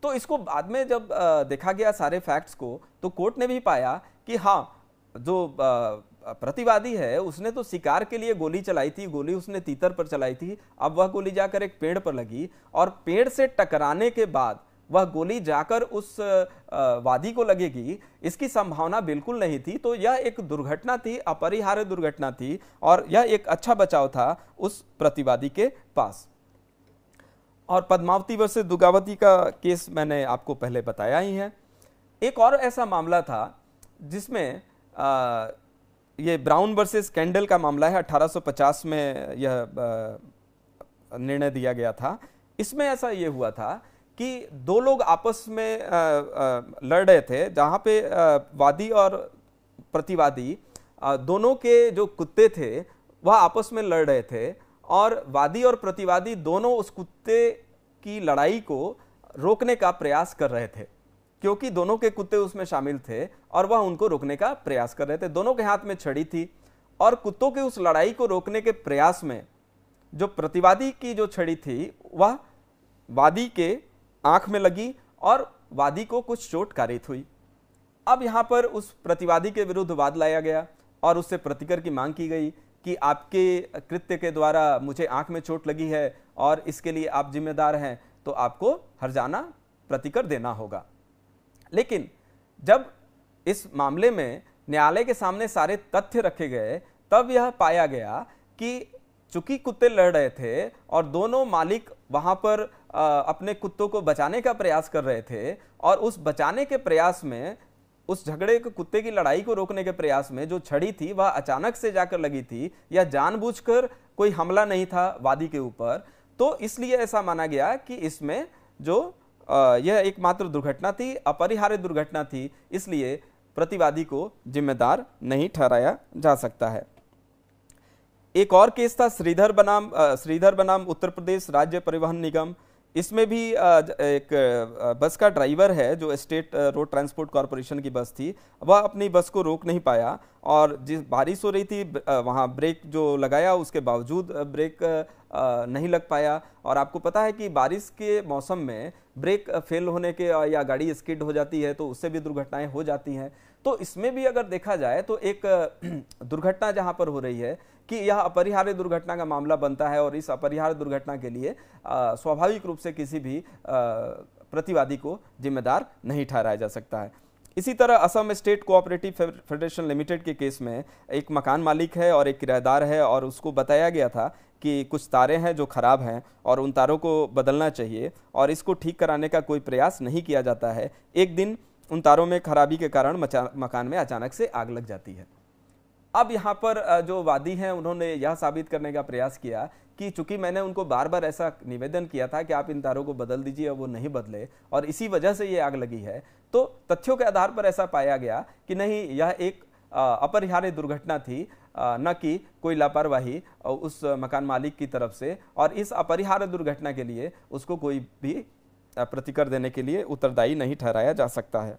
तो इसको बाद में जब देखा गया सारे फैक्ट्स को, तो कोर्ट ने भी पाया कि हाँ, जो प्रतिवादी है उसने तो शिकार के लिए गोली चलाई थी, गोली उसने तीतर पर चलाई थी, अब वह गोली जाकर एक पेड़ पर लगी और पेड़ से टकराने के बाद वह गोली जाकर उस वादी को लगेगी, इसकी संभावना बिल्कुल नहीं थी। तो यह एक दुर्घटना थी, अपरिहार्य दुर्घटना थी, और यह एक अच्छा बचाव था उस प्रतिवादी के पास। और पद्मावती वर्सेस दुगावती का केस मैंने आपको पहले बताया ही है। एक और ऐसा मामला था जिसमें ये ब्राउन वर्सेस कैंडल का मामला है। 1850 में यह निर्णय दिया गया था। इसमें ऐसा ये हुआ था कि दो लोग आपस में लड़ रहे थे, जहाँ पे वादी और प्रतिवादी दोनों के जो कुत्ते थे वह आपस में लड़ रहे थे, और वादी और प्रतिवादी दोनों उस कुत्ते की लड़ाई को रोकने का प्रयास कर रहे थे, क्योंकि दोनों के कुत्ते उसमें शामिल थे और वह उनको रोकने का प्रयास कर रहे थे। दोनों के हाथ में छड़ी थी और कुत्तों के उस लड़ाई को रोकने के प्रयास में जो प्रतिवादी की जो छड़ी थी वह वादी के आंख में लगी और वादी को कुछ चोट कारित हुई। अब यहां पर उस प्रतिवादी के विरुद्ध वाद लाया गया और उससे प्रतिकर की मांग की गई कि आपके कृत्य के द्वारा मुझे आंख में चोट लगी है और इसके लिए आप जिम्मेदार हैं, तो आपको हर्जाना प्रतिकर देना होगा। लेकिन जब इस मामले में न्यायालय के सामने सारे तथ्य रखे गए, तब यह पाया गया कि चूंकि कुत्ते लड़ रहे थे और दोनों मालिक वहां पर अपने कुत्तों को बचाने का प्रयास कर रहे थे, और उस बचाने के प्रयास में, उस झगड़े के कुत्ते की लड़ाई को रोकने के प्रयास में जो छड़ी थी वह अचानक से जाकर लगी थी, या जानबूझकर कोई हमला नहीं था वादी के ऊपर। तो इसलिए ऐसा माना गया कि इसमें जो यह एकमात्र दुर्घटना थी, अपरिहार्य दुर्घटना थी, इसलिए प्रतिवादी को जिम्मेदार नहीं ठहराया जा सकता है। एक और केस था श्रीधर बनाम उत्तर प्रदेश राज्य परिवहन निगम। इसमें भी एक बस का ड्राइवर है जो स्टेट रोड ट्रांसपोर्ट कॉरपोरेशन की बस थी, वह अपनी बस को रोक नहीं पाया, और जिस बारिश हो रही थी वहाँ ब्रेक जो लगाया उसके बावजूद ब्रेक नहीं लग पाया। और आपको पता है कि बारिश के मौसम में ब्रेक फेल होने के या गाड़ी स्किड हो जाती है तो उससे भी दुर्घटनाएं हो जाती हैं। तो इसमें भी अगर देखा जाए तो एक दुर्घटना जहां पर हो रही है कि यह अपरिहार्य दुर्घटना का मामला बनता है, और इस अपरिहार्य दुर्घटना के लिए स्वाभाविक रूप से किसी भी प्रतिवादी को जिम्मेदार नहीं ठहराया जा सकता है। इसी तरह Assam state cooperative federation limited के केस में एक मकान मालिक है और एक किराएदार है, और उसको बताया गया था कि कुछ तारें हैं जो खराब हैं और उन तारों को बदलना चाहिए, और इसको ठीक कराने का कोई प्रयास नहीं किया जाता है। एक दिन उन तारों में खराबी के कारण मकान में अचानक से आग लग जाती है। अब यहाँ पर जो वादी हैं उन्होंने यह साबित करने का प्रयास किया कि चूंकि मैंने उनको बार बार ऐसा निवेदन किया था कि आप इन तारों को बदल दीजिए, और वो नहीं बदले और इसी वजह से ये आग लगी है। तो तथ्यों के आधार पर ऐसा पाया गया कि नहीं, यह एक अपरिहार्य दुर्घटना थी, न कि कोई लापरवाही उस मकान मालिक की तरफ से, और इस अपरिहार्य दुर्घटना के लिए उसको कोई भी प्रतिकर देने के लिए उत्तरदायी नहीं ठहराया जा सकता है।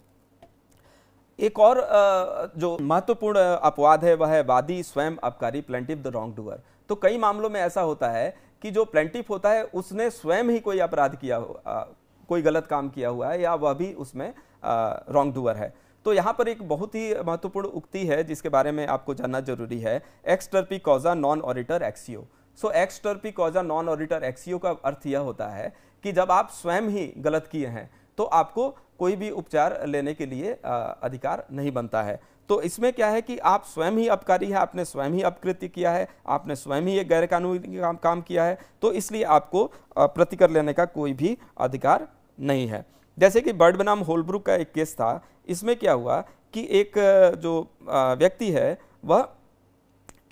एक और जो महत्वपूर्ण अपवाद है वह है वादी स्वयं अपकारी, प्लेंटिफ द रॉन्ग डूअर। तो कई मामलों में ऐसा होता है कि जो प्लेंटिफ होता है उसने स्वयं ही कोई अपराध किया, कोई गलत काम किया हुआ है, या वह भी उसमें रॉन्ग डूअर है। तो यहाँ पर एक बहुत ही महत्वपूर्ण उक्ति है जिसके बारे में आपको जानना जरूरी है, एक्स टर्पी कॉजा नॉन ऑडिटर एक्सियो। सो एक्स टर्पी कॉजा नॉन ऑडिटर एक्सियो का अर्थ यह होता है कि जब आप स्वयं ही गलत किए हैं तो आपको कोई भी उपचार लेने के लिए अधिकार नहीं बनता है। तो इसमें क्या है कि आप स्वयं ही अपकारी है, आपने स्वयं ही अपकृत्य किया है, आपने स्वयं ही एक गैर कानूनी काम किया है, तो इसलिए आपको प्रतिकर लेने का कोई भी अधिकार नहीं है। जैसे कि बर्ड बनाम होलब्रुक का एक केस था, इसमें क्या हुआ कि एक जो व्यक्ति है वह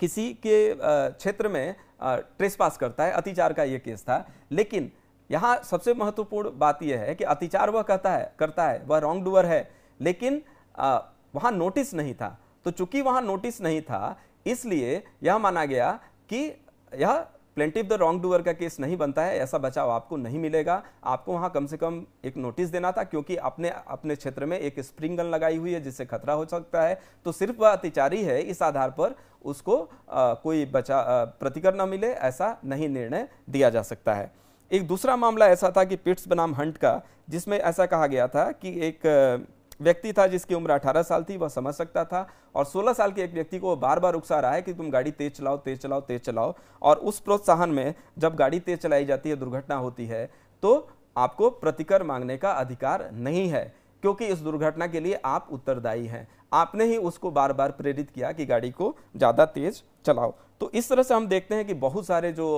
किसी के क्षेत्र में ट्रेसपास करता है, अतिचार का ये केस था। लेकिन यहाँ सबसे महत्वपूर्ण बात यह है कि अतिचार वह करता है, वह रॉन्ग डूअर है, लेकिन वहाँ नोटिस नहीं था। तो चूंकि वहाँ नोटिस नहीं था, इसलिए यह माना गया कि यह प्लेंटिफ द रॉन्ग डूअर का केस नहीं बनता है, ऐसा बचाव आपको नहीं मिलेगा। आपको वहाँ कम से कम एक नोटिस देना था, क्योंकि अपने क्षेत्र में एक स्प्रिंग गन लगाई हुई है जिससे खतरा हो सकता है। तो सिर्फ वह अतिचारी है, इस आधार पर उसको कोई प्रतिकर न मिले, ऐसा नहीं निर्णय दिया जा सकता है। एक दूसरा मामला ऐसा था कि पिट्स बनाम हंट का, जिसमें ऐसा कहा गया था कि एक व्यक्ति था जिसकी उम्र 18 साल थी, वह समझ सकता था, और 16 साल के एक व्यक्ति को बार बार उकसा रहा है कि तुम गाड़ी तेज चलाओ, तेज चलाओ, तेज चलाओ। और उस प्रोत्साहन में जब गाड़ी तेज चलाई जाती है, दुर्घटना होती है, तो आपको प्रतिकर मांगने का अधिकार नहीं है, क्योंकि इस दुर्घटना के लिए आप उत्तरदायी हैं। आपने ही उसको बार बार प्रेरित किया कि गाड़ी को ज़्यादा तेज चलाओ। तो इस तरह से हम देखते हैं कि बहुत सारे जो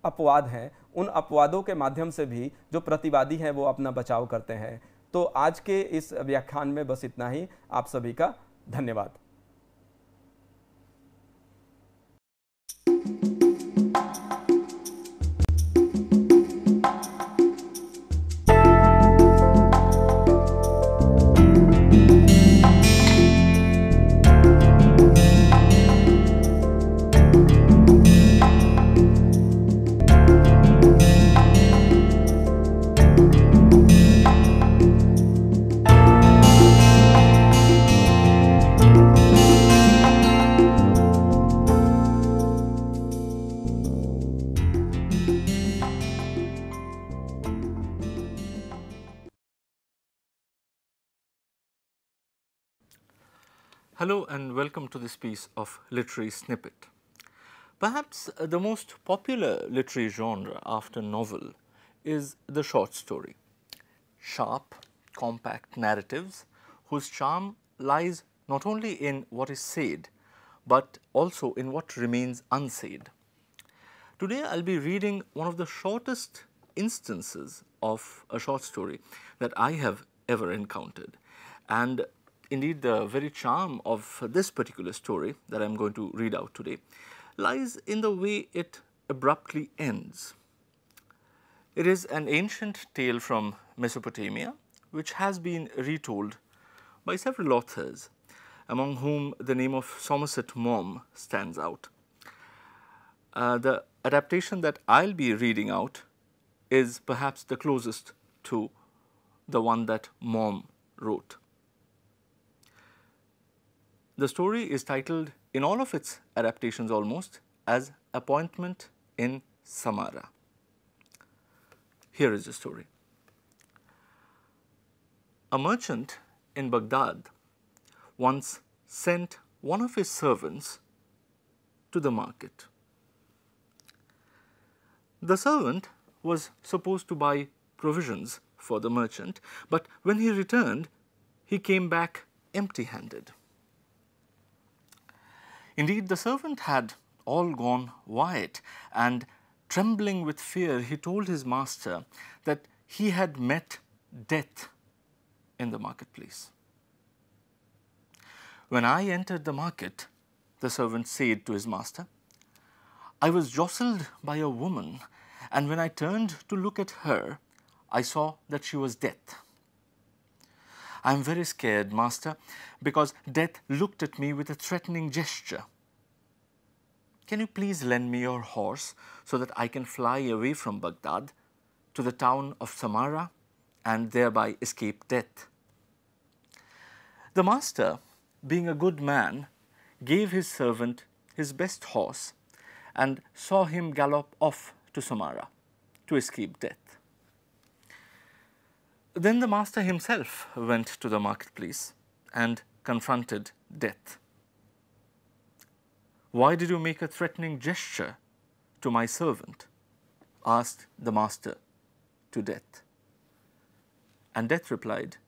अपवाद हैं, उन अपवादों के माध्यम से भी जो प्रतिवादी हैं वो अपना बचाव करते हैं। तो आज के इस व्याख्यान में बस इतना ही। आप सभी का धन्यवाद। Hello and welcome to this piece of literary snippet. Perhaps the most popular literary genre after novel is the short story. Sharp, compact narratives whose charm lies not only in what is said, but also in what remains unsaid. Today I'll be reading one of the shortest instances of a short story that I have ever encountered. And indeed, the very charm of this particular story that I am going to read out today lies in the way it abruptly ends. It is an ancient tale from Mesopotamia, which has been retold by several authors, among whom the name of Somerset Maugham stands out. The adaptation that I'll be reading out is perhaps the closest to the one that Maugham wrote. The story is titled, in all of its adaptations almost, as Appointment in Samarra. Here is the story. A merchant in Baghdad once sent one of his servants to the market. The servant was supposed to buy provisions for the merchant, but when he returned, he came back empty-handed. Indeed, the servant had all gone white, and trembling with fear, he told his master that he had met death in the marketplace. When I entered the market, the servant said to his master, I was jostled by a woman, and when I turned to look at her, I saw that she was death. I am very scared, master, because death looked at me with a threatening gesture. Can you please lend me your horse so that I can fly away from Baghdad to the town of Samarra and thereby escape death? The master, being a good man, gave his servant his best horse and saw him gallop off to Samarra to escape death. Then the master himself went to the marketplace and confronted death. Why did you make a threatening gesture to my servant? Asked the master to death. And death replied,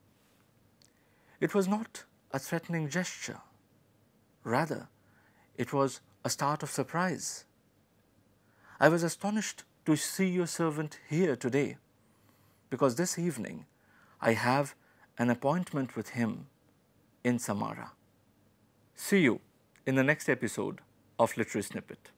it was not a threatening gesture. Rather, it was a start of surprise. I was astonished to see your servant here today, because this evening I have an appointment with him in Samara. See you in the next episode of Literary Snippet.